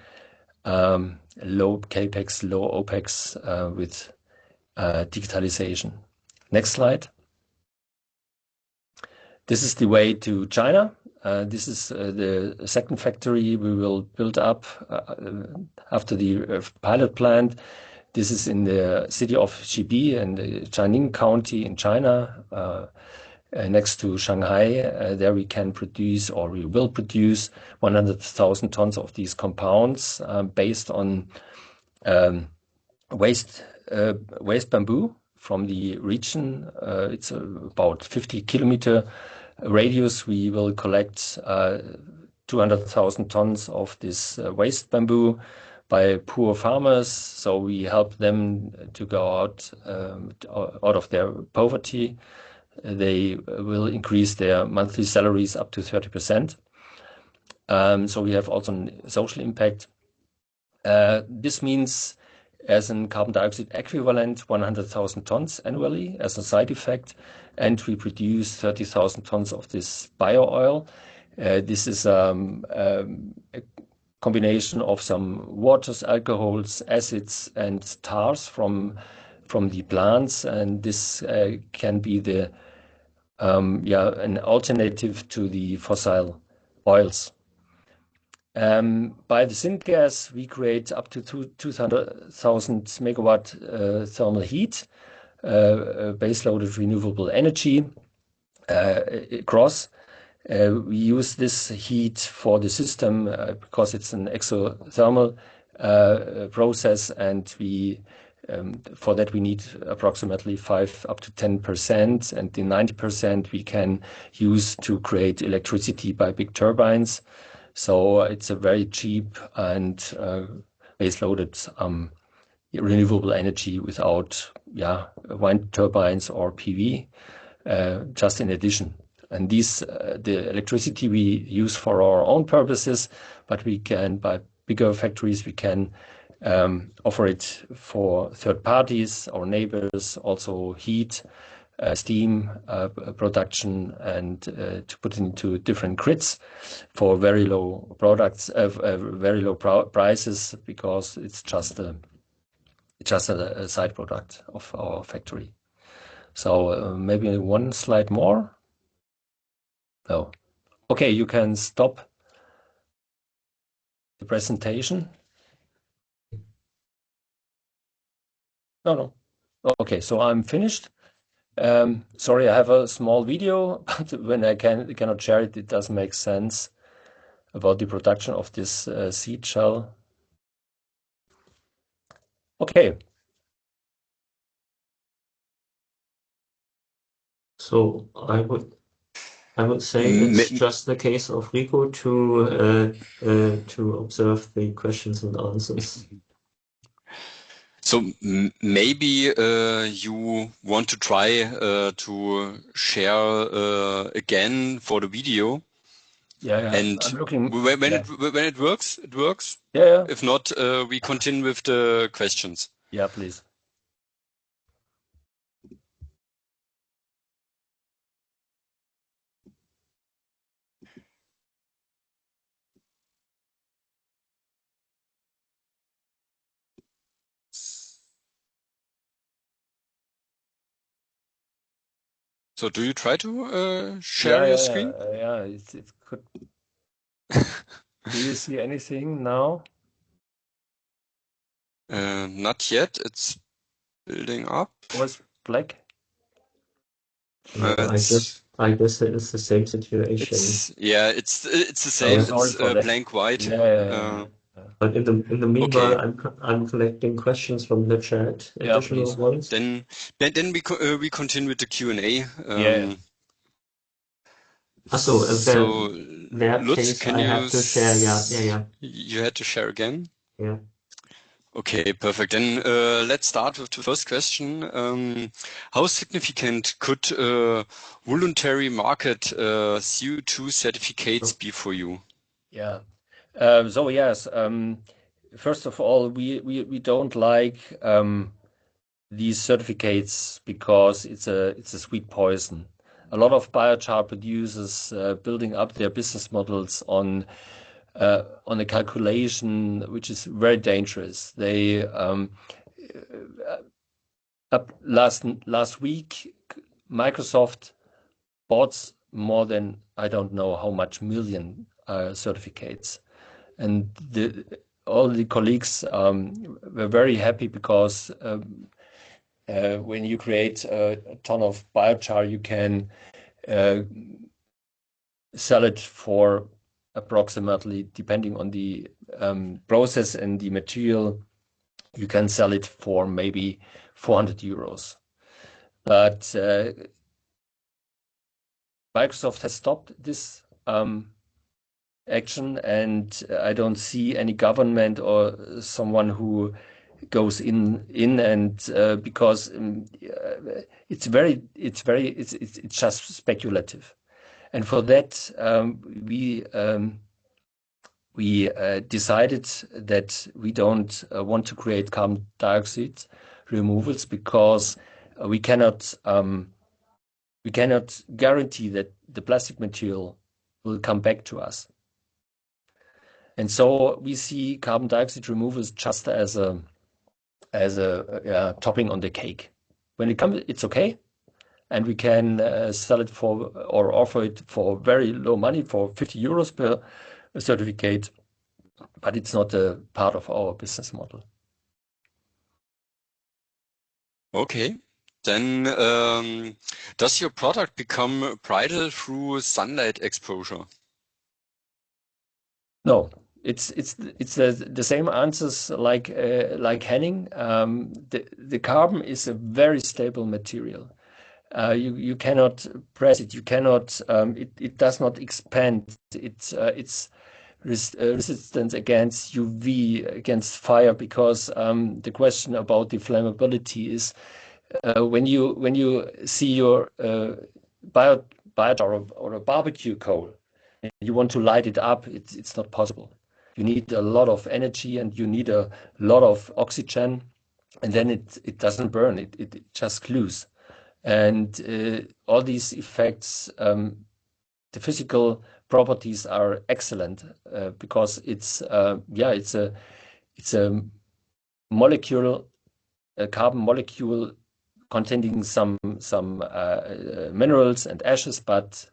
low capex, low opex with digitalization. Next slide. This is the way to China. This is the second factory we will build up after the pilot plant. This is in the city of Xibi in the Jiangning County in China, next to Shanghai. There we can produce, or we will produce, 100,000 tons of these compounds based on waste bamboo from the region. It's about 50 kilometer radius. We will collect 200,000 tons of this waste bamboo by poor farmers. So we help them to go out of their poverty. They will increase their monthly salaries up to 30%. So we have also a social impact. This means, as a carbon dioxide equivalent, 100,000 tons annually as a side effect, and we produce 30,000 tons of this bio oil. This is a combination of some waters, alcohols, acids, and tars from the plants, and this can be an alternative to the fossil oils. By the syngas, we create up to 200,000 megawatt thermal heat, base-loaded renewable energy across. We use this heat for the system because it's an exothermal process, and for that we need approximately 5 up to 10%, and the 90% we can use to create electricity by big turbines. So it's a very cheap and base-loaded renewable energy without wind turbines or PV, just in addition. And the electricity we use for our own purposes, but we can, by bigger factories, we can offer it for third parties, our neighbors, also heat, steam production, and to put it into different grids for very low products, very low prices, because it's just a side product of our factory. So maybe one slide more. No. Okay, you can stop the presentation. No. Okay, so I'm finished. Sorry, I have a small video, but when I cannot share it, it doesn't make sense about the production of this seed shell. Okay. So I would say it's just the case of Rico to observe the questions and answers. So maybe you want to try to share again for the video. Yeah. And I'm looking. when it works, it works. Yeah. If not, we continue with the questions. Yeah, please. So do you try to share your screen? Yeah, it could. Do you see anything now? Not yet. It's building up. Was black? I guess it is the same situation. It's the same. It's blank white. Yeah. But in the meanwhile, okay. I'm collecting questions from the chat. Additional ones. Then we continue with the Q&A. So Lutz, case, I have to share. Yeah. You had to share again. Yeah. Okay, perfect. Then let's start with the first question. How significant could voluntary market CO2 certificates be for you? Yeah. So yes. First of all, we don't like these certificates because it's a sweet poison. A lot of biochar producers building up their business models on a calculation which is very dangerous. They last week Microsoft bought more than I don't know how much million certificates, and all the colleagues were very happy because when you create a ton of biochar, you can sell it for approximately, depending on the process and the material, you can sell it for maybe 400 euros. But Microsoft has stopped this action, and I don't see any government or someone who goes in and because it's just speculative, and for that we decided that we don't want to create carbon dioxide removals because we cannot guarantee that the plastic material will come back to us. And so we see carbon dioxide removals just as a topping on the cake. When it comes, it's okay, and we can sell it for or offer it for very low money, for 50 euros per certificate, but it's not a part of our business model. Okay. Then does your product become brighter through sunlight exposure? No, it's the same answers like Henning. The carbon is a very stable material. You cannot press it. You cannot. It does not expand. It's resistance against UV, against fire, because the question about the flammability is when you see your biochar or a barbecue coal, and you want to light it up, it's not possible. you need a lot of energy and you need a lot of oxygen, and then it doesn't burn, it just glues. And all these effects, the physical properties are excellent because it's a molecule, a carbon molecule containing some minerals and ashes, but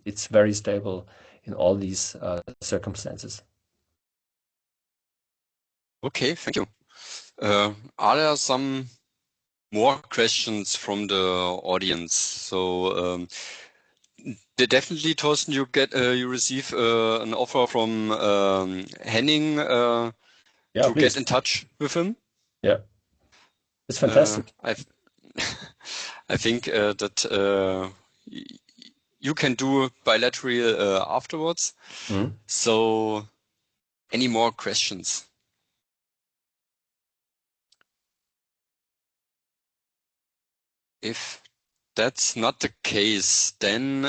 it's very stable in all these circumstances. Okay, thank you. Are there some more questions from the audience? So definitely, Thorsten, you receive an offer from Henning to please get in touch with him. Yeah, it's fantastic. I think that you can do bilateral afterwards. Mm-hmm. So, any more questions? If that's not the case, then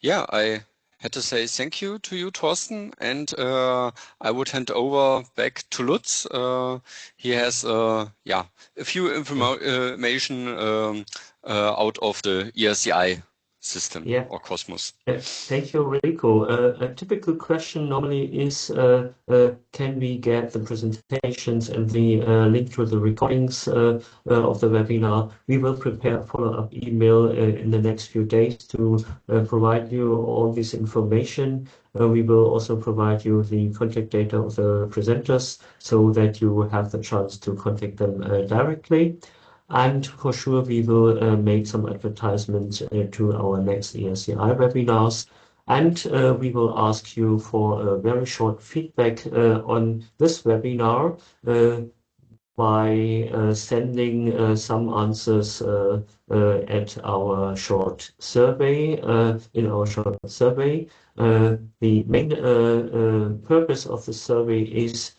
yeah, I had to say thank you to you, Thorsten, and I would hand over back to Lutz. He has a few information out of the ERCI system or Cosmos. Thank you, Rico. A typical question normally is, can we get the presentations and the link to the recordings of the webinar? We will prepare a follow-up email in the next few days to provide you all this information. We will also provide you the contact data of the presenters so that you have the chance to contact them directly. And for sure, we will make some advertisements to our next ERCI webinars. And we will ask you for a very short feedback on this webinar by sending some answers at our short survey, in our short survey. The main purpose of the survey is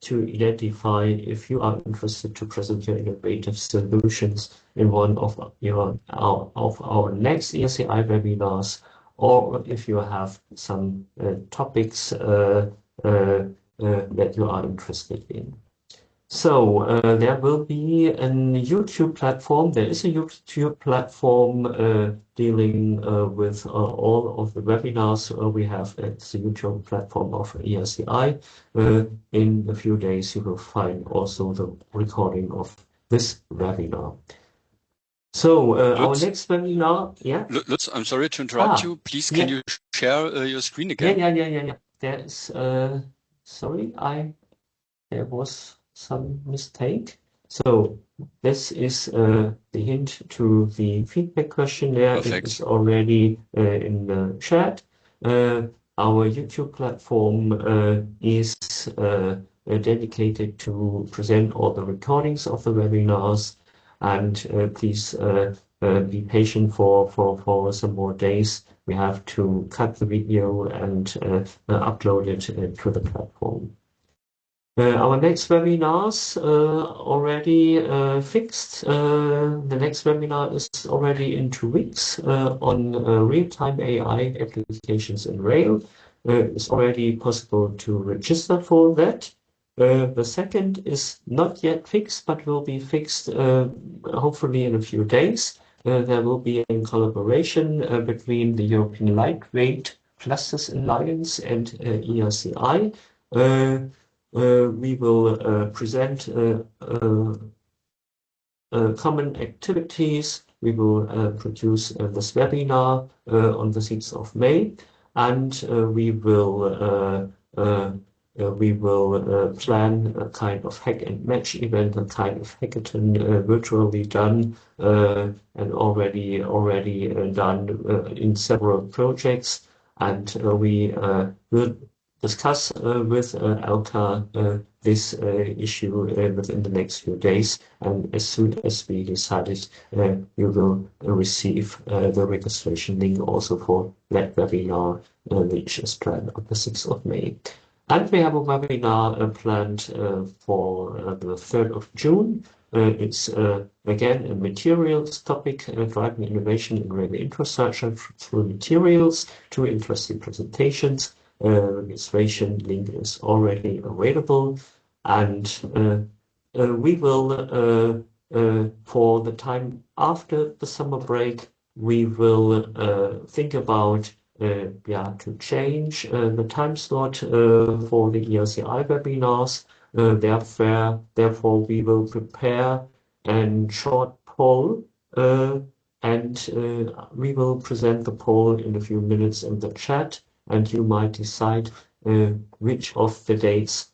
to identify if you are interested to present your innovative solutions in one of our next ERCI webinars, or if you have some topics that you are interested in. So there will be a YouTube platform. There is a YouTube platform dealing with all of the webinars we have at the YouTube platform of ERCI. In a few days, you will find also the recording of this webinar. So our next webinar, Lutz, I'm sorry to interrupt you. Please, can you share your screen again? Yeah. There's sorry, there was some mistake. So this is the hint to the feedback questionnaire. Perfect. It is already in the chat. Our YouTube platform is dedicated to present all the recordings of the webinars, and please be patient for some more days. We have to cut the video and upload it to the platform. Our next webinars already fixed. The next webinar is already in 2 weeks on real-time AI applications in rail. It's already possible to register for that. The second is not yet fixed, but will be fixed hopefully in a few days. There will be a collaboration between the European Lightweight Clusters Alliance and ERCI. We will present common activities. We will produce this webinar on the 6th of May, and we will plan a kind of hack and match event, a kind of hackathon virtually done and already done in several projects, and we will discuss with Alka this issue within the next few days, and as soon as we decided, you will receive the registration link also for that webinar, which is planned on the 6th of May. And we have a webinar planned for the 3rd of June. It's again a materials topic, driving innovation in railway infrastructure through materials, 2 interesting presentations. registration link is already available, and we will, for the time after the summer break, we will think about to change the time slot for the ERCI webinars. Therefore, we will prepare a short poll, and we will present the poll in a few minutes in the chat, and you might decide which of the dates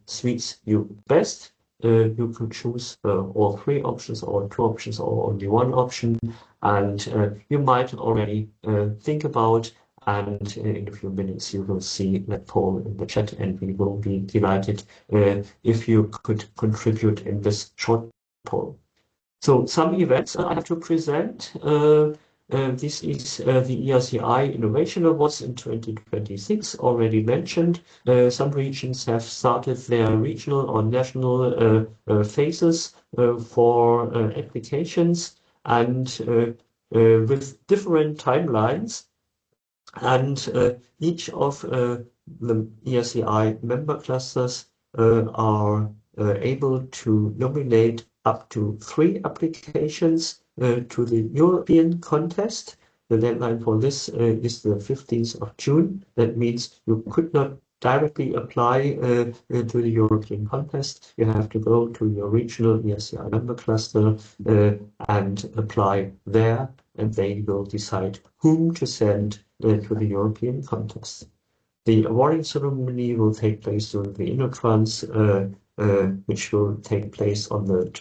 suits you best. You could choose all three options, or two options, or only one option, and you might already think about, and in a few minutes you will see that poll in the chat, and we will be delighted if you could contribute in this short poll. So some events I have to present. This is the ERCI Innovation Awards in 2026, already mentioned. Some regions have started their regional or national phases for applications, and with different timelines. And each of the ERCI member clusters are able to nominate up to 3 applications to the European contest. The deadline for this is the 15th of June. That means you could not directly apply to the European contest. You have to go to your regional ERCI member cluster and apply there, and they will decide whom to send to the European contest. The awarding ceremony will take place during the InnoTrans, which will take place on the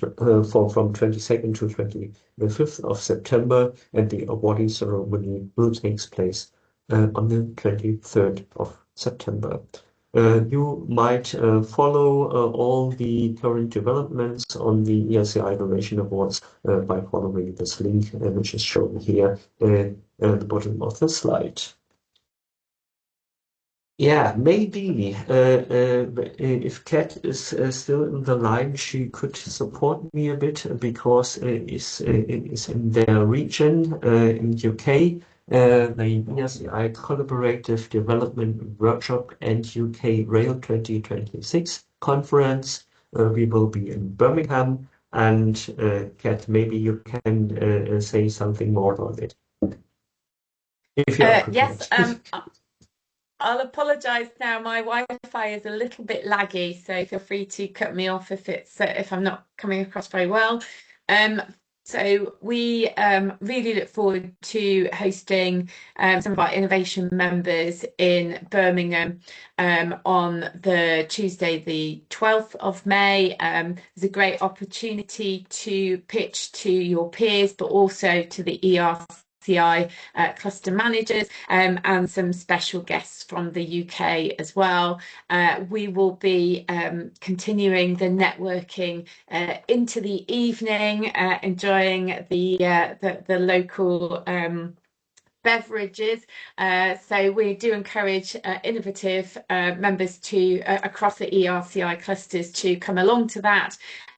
from 22nd to 25th of September, and the awarding ceremony will take place on the 23rd of September. You might follow all the current developments on the ERCI Innovation Awards by following this link, which is shown here at the bottom of the slide. Yeah, maybe if Kat is still in the line, she could support me a bit, because it is in their region in UK. The ERCI Collaborative Development Workshop and UK Rail 2026 conference. We will be in Birmingham, and Kat, maybe you can say something more about it. If you are yes, I'll apologise now. My Wi-Fi is a little bit laggy, so feel free to cut me off if I'm not coming across very well. So we really look forward to hosting some of our innovation members in Birmingham on the Tuesday, the 12th of May. There's a great opportunity to pitch to your peers, but also to the ERCI cluster managers and some special guests from the UK as well. We will be continuing the networking into the evening, enjoying the local beverages. So we do encourage innovative members to across the ERCI clusters to come along to that.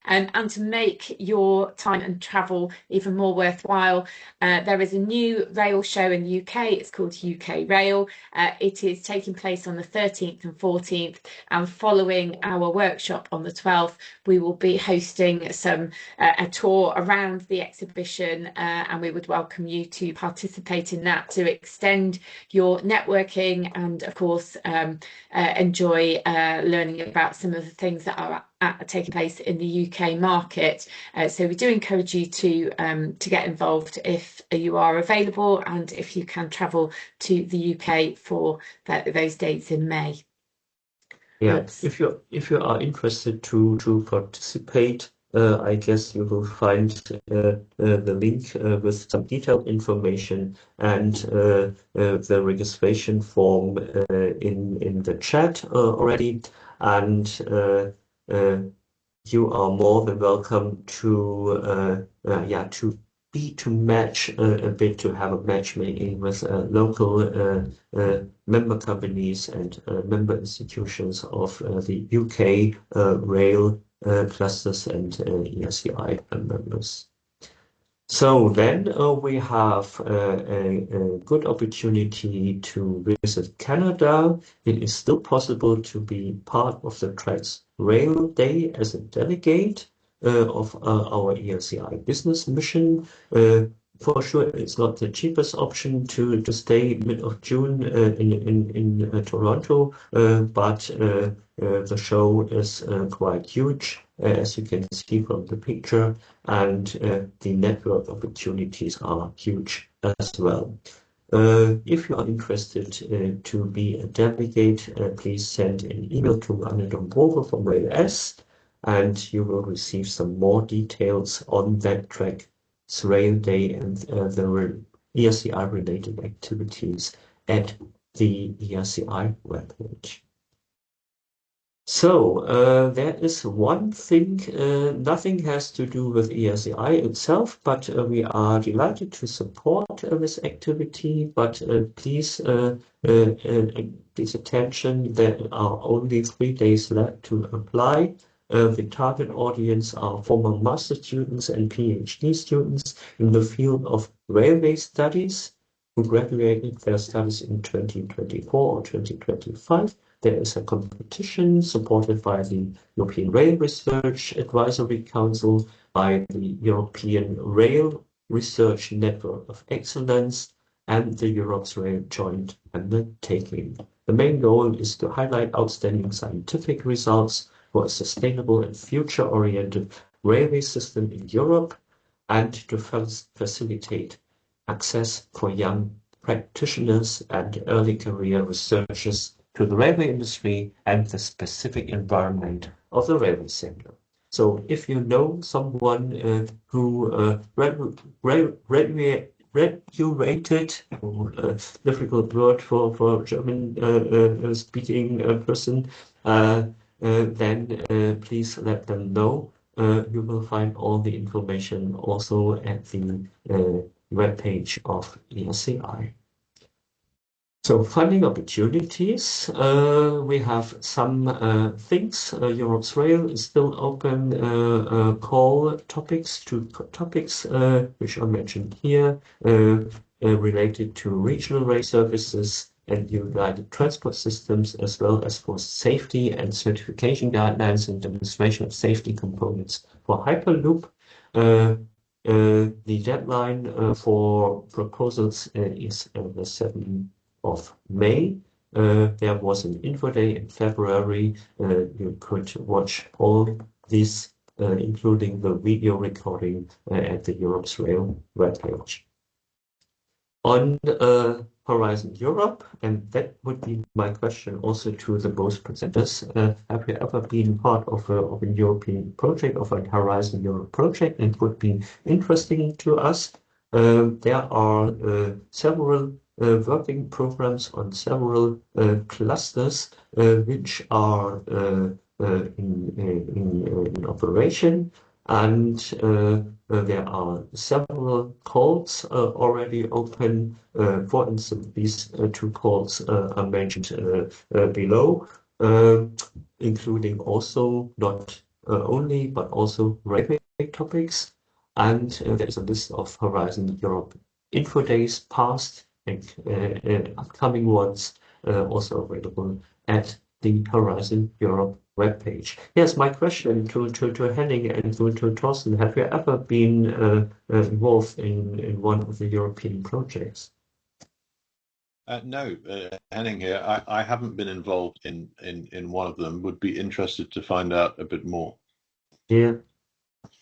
And to make your time and travel even more worthwhile, there is a new rail show in the UK. It's called UK Rail. It is taking place on the 13th and 14th, and following our workshop on the 12th, we will be hosting a tour around the exhibition, and we would welcome you to participate in that, to extend your networking and, of course, enjoy learning about some of the things that are taking place in the UK market. So we do encourage you to get involved if you are available, and if you can travel to the UK for those dates in May. Yeah, if you are interested to participate, I guess you will find the link with some detailed information and the registration form in the chat already, and you are more than welcome to match a bit, to have a matchmaking with local member companies and member institutions of the UK rail clusters and ERCI members. So then we have a good opportunity to visit Canada. It is still possible to be part of the Trans Rail Day as a delegate of our ERCI business mission. For sure, it's not the cheapest option to stay mid of June in Toronto, but the show is quite huge, as you can see from the picture, and the network opportunities are huge as well. If you are interested to be a delegate, please send an email to Anne from RailS, and you will receive some more details on that track, Rail Day, and the ERCI related activities at the ERCI webpage. So there is one thing, nothing has to do with ERCI itself, but we are delighted to support this activity. But please attention, there are only 3 days left to apply. The target audience are former master students and PhD students in the field of railway studies who graduated their studies in 2024 or 2025. There is a competition supported by the European Rail Research Advisory Council, by the European Rail Research Network of Excellence, and the Europe's Rail Joint Undertaking. The main goal is to highlight outstanding scientific results for a sustainable and future-oriented railway system in Europe, and to facilitate access for young practitioners and early career researchers to the railway industry and the specific environment of the railway sector. So if you know someone who regulated, difficult word for German speaking person, then please let them know. You will find all the information also at the webpage of ERCI. So funding opportunities, we have some things. Europe's Rail is still open call topics which are mentioned here, related to regional rail services and united transport systems, as well as for safety and certification guidelines and demonstration of safety components for Hyperloop. The deadline for proposals is the 7th of May. There was an info day in February. You could watch all this, including the video recording at the Europe's Rail webpage. On Horizon Europe, and that would be my question also to the both presenters. Have you ever been part of a European project, of a Horizon Europe project? It would be interesting to us. There are several working programs on several clusters which are in operation, and there are several calls already open. For instance, these 2 calls are mentioned below, including also not only, but also railway topics. And there is a list of Horizon Europe info days past and upcoming ones also available at the Horizon Europe webpage. Yes, my question to Henning and to Thorsten: have you ever been involved in one of the European projects? No, Henning here. I haven't been involved in one of them. Would be interested to find out a bit more. Yeah.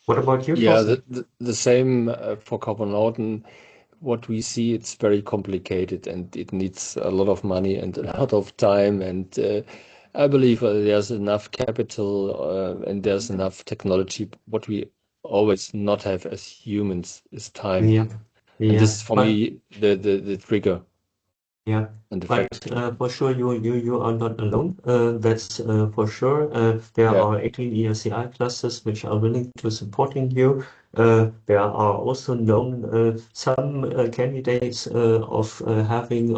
What about you, Yeah, Thorsten? the same for carbonauten. What we see, it's very complicated and it needs a lot of money and a lot of time. And I believe there's enough capital and there's enough technology. What we always not have as humans is time. Yeah. And this is for me the trigger. Yeah, and the but factor. for sure you are not alone. That's for sure. There Yeah. are 18 ERCI clusters which are willing to supporting you. There are also known some candidates of having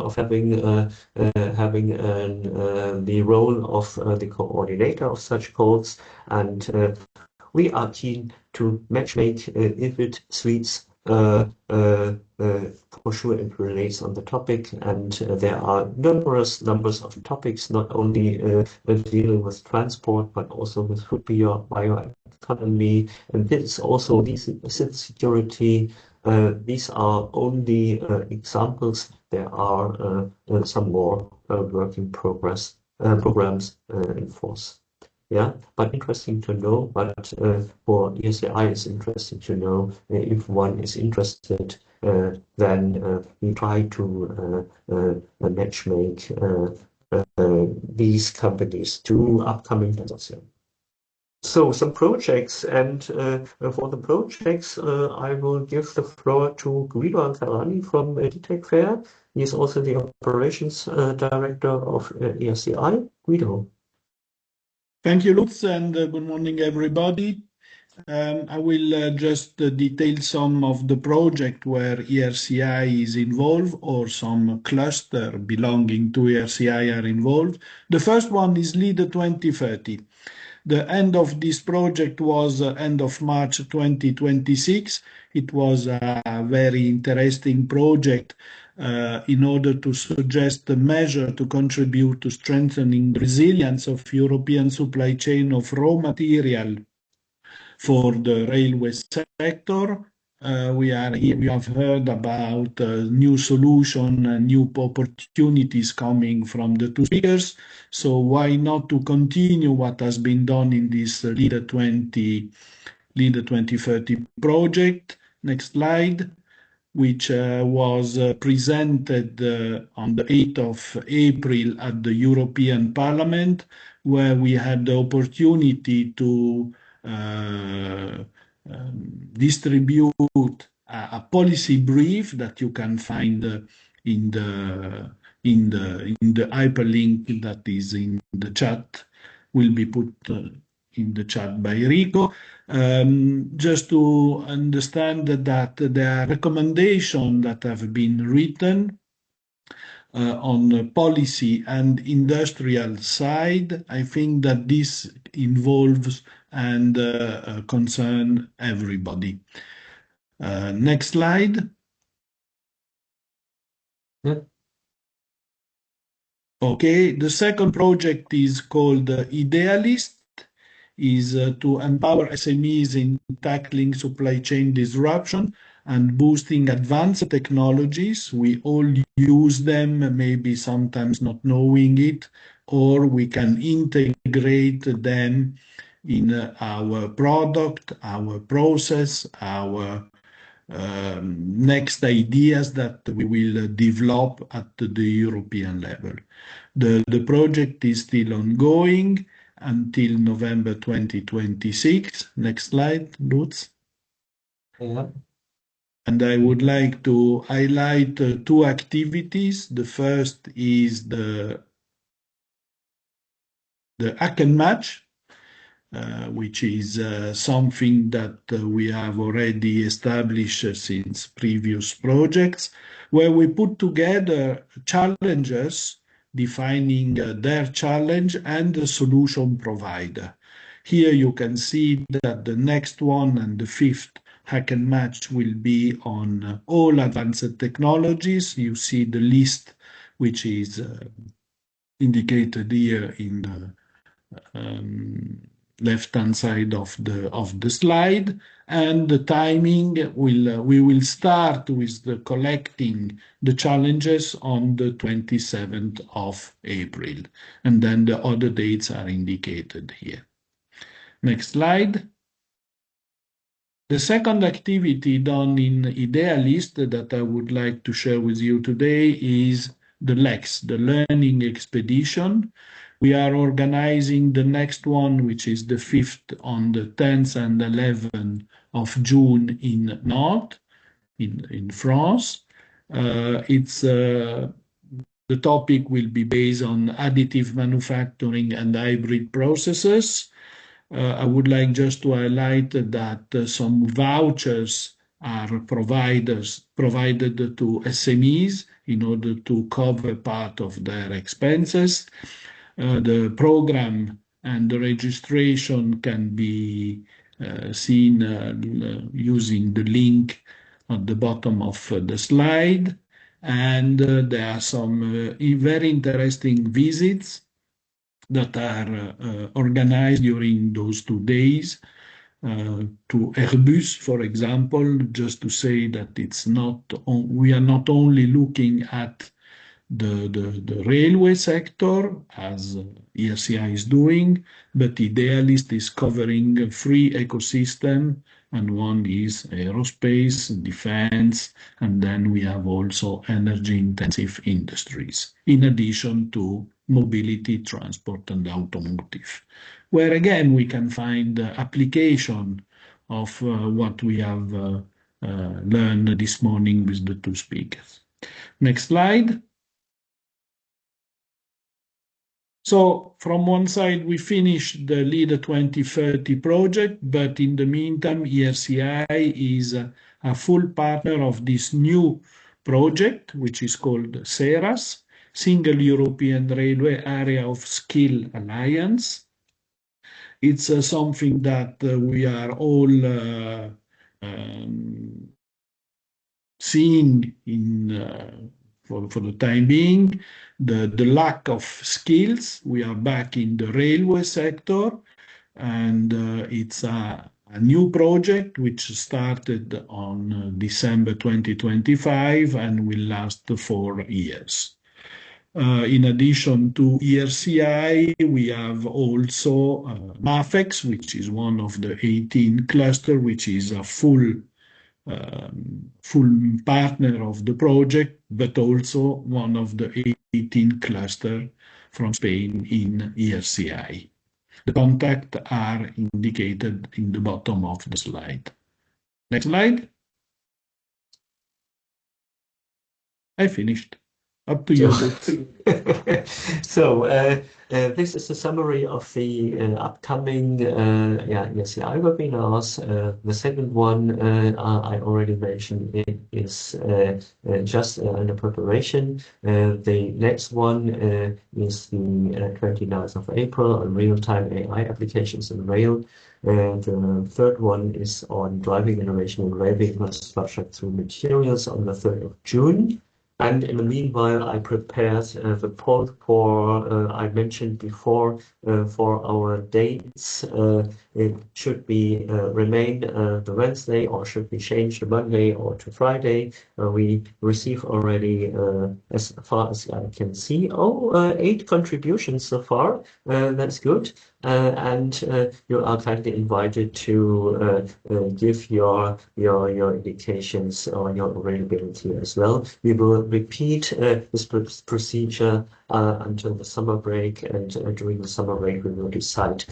the role of the coordinator of such calls, and we are keen to matchmake if it suits for sure it relates on the topic, and there are numbers of topics, not only dealing with transport, but also with food bioeconomy, and this also these security. These are only examples. There are some more work in progress programs in force. Yeah, but interesting to know. But for ERCI, it's interesting to know if one is interested. Then we try to matchmake these companies to upcoming consortium. So some projects, and for the projects, I will give the floor to Guido Ancarani from DTEC Fair. He is also the operations director of ERCI. Guido. Thank you, Lutz, and good morning, everybody. I will just detail some of the project where ERCI is involved, or some cluster belonging to ERCI are involved. The first one is LEAD 2030. The end of this project was end of March 2026. It was a very interesting project in order to suggest a measure to contribute to strengthening the resilience of European supply chain of raw material for the railway sector. We have heard about new solution and new opportunities coming from the two speakers. So why not to continue what has been done in this LEAD 2030 project? Next slide, which was presented on the 8th of April at the European Parliament, where we had the opportunity to distribute a policy brief that you can find in the hyperlink that is in the chat, will be put in the chat by Rico. Just to understand that there are recommendations that have been written on the policy and industrial side. I think that this involves and concern everybody. Next slide. Yeah. Okay, the second project is called Idealist, is to empower SMEs in tackling supply chain disruption and boosting advanced technologies. We all use them, maybe sometimes not knowing it, or we can integrate them in our product, our process, our next ideas that we will develop at the European level. The project is still ongoing until November 2026. Next slide, Lutz. Yeah. And I would like to highlight two activities. The first is the Hack and Match, which is something that we have already established since previous projects, where we put together challengers defining their challenge and the solution provider. Here you can see that the next one and the fifth Hack and Match will be on all advanced technologies. You see the list, which is indicated here in the left-hand side of the slide, and the timing we will start with the collecting the challenges on the 27th of April, and then the other dates are indicated here. Next slide. The second activity done in Idealist that I would like to share with you today is the LEX, the Learning Expedition. We are organizing the next one, which is the 5th on the 10th and 11th of June in Nantes, in France. The topic will be based on additive manufacturing and hybrid processes. I would like just to highlight that some vouchers are provided to SMEs in order to cover part of their expenses. The program and the registration can be seen using the link at the bottom of the slide. And there are some very interesting visits that are organized during those 2 days. To Airbus, for example, just to say that we are not only looking at the railway sector, as ERCI is doing, but Idealist is covering 3 ecosystem, and one is aerospace, defense, and then we have also energy-intensive industries, in addition to mobility, transport, and automotive, where again we can find application of what we have learned this morning with the 2 speakers. Next slide. So from one side, we finished the LEADER 2030 project, but in the meantime, ERCI is a full partner of this new project, which is called SERAS, Single European Railway Area of Skill Alliance. It's something that we are all seeing for the time being. The lack of skills. We are back in the railway sector, and it's a new project which started on December 2025 and will last 4 years. In addition to ERCI, we have also MAFEX, which is one of the 18 cluster, which is a full partner of the project, but also one of the 18 cluster from Spain in ERCI. The contacts are indicated in the bottom of the slide. Next slide. I finished. Up to you. So this is a summary of the upcoming ERCI webinars. The second one I already mentioned is just in the preparation. The next one is the 29th of April on real-time AI applications in rail. The third one is on driving innovation in railway infrastructure through materials on the 3rd of June. And in the meanwhile, I prepared the poll for, I mentioned before, for our dates. It should be remain the Wednesday, or should we change the Monday or to Friday? We received already, as far as I can see, 8 contributions so far. That's good. And you are kindly invited to give your indications or your availability as well. We will repeat this procedure until the summer break, and during the summer break we will decide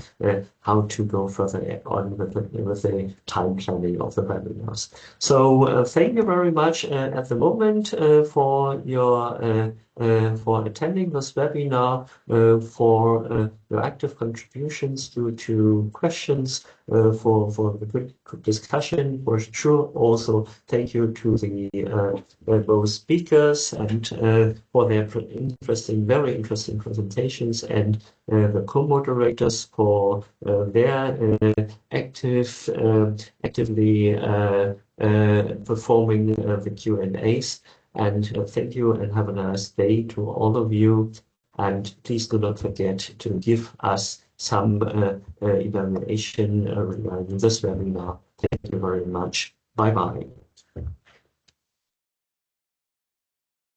how to go further on with the time planning of the webinars. So thank you very much at the moment for your for attending this webinar, for your active contributions to questions, for the good discussion. For sure, also thank you to the both speakers and for their very interesting presentations, and the co-moderators for their actively performing the Q&As. And thank you, and have a nice day to all of you. And please do not forget to give us some evaluation regarding this webinar. Thank you very much. Bye-bye.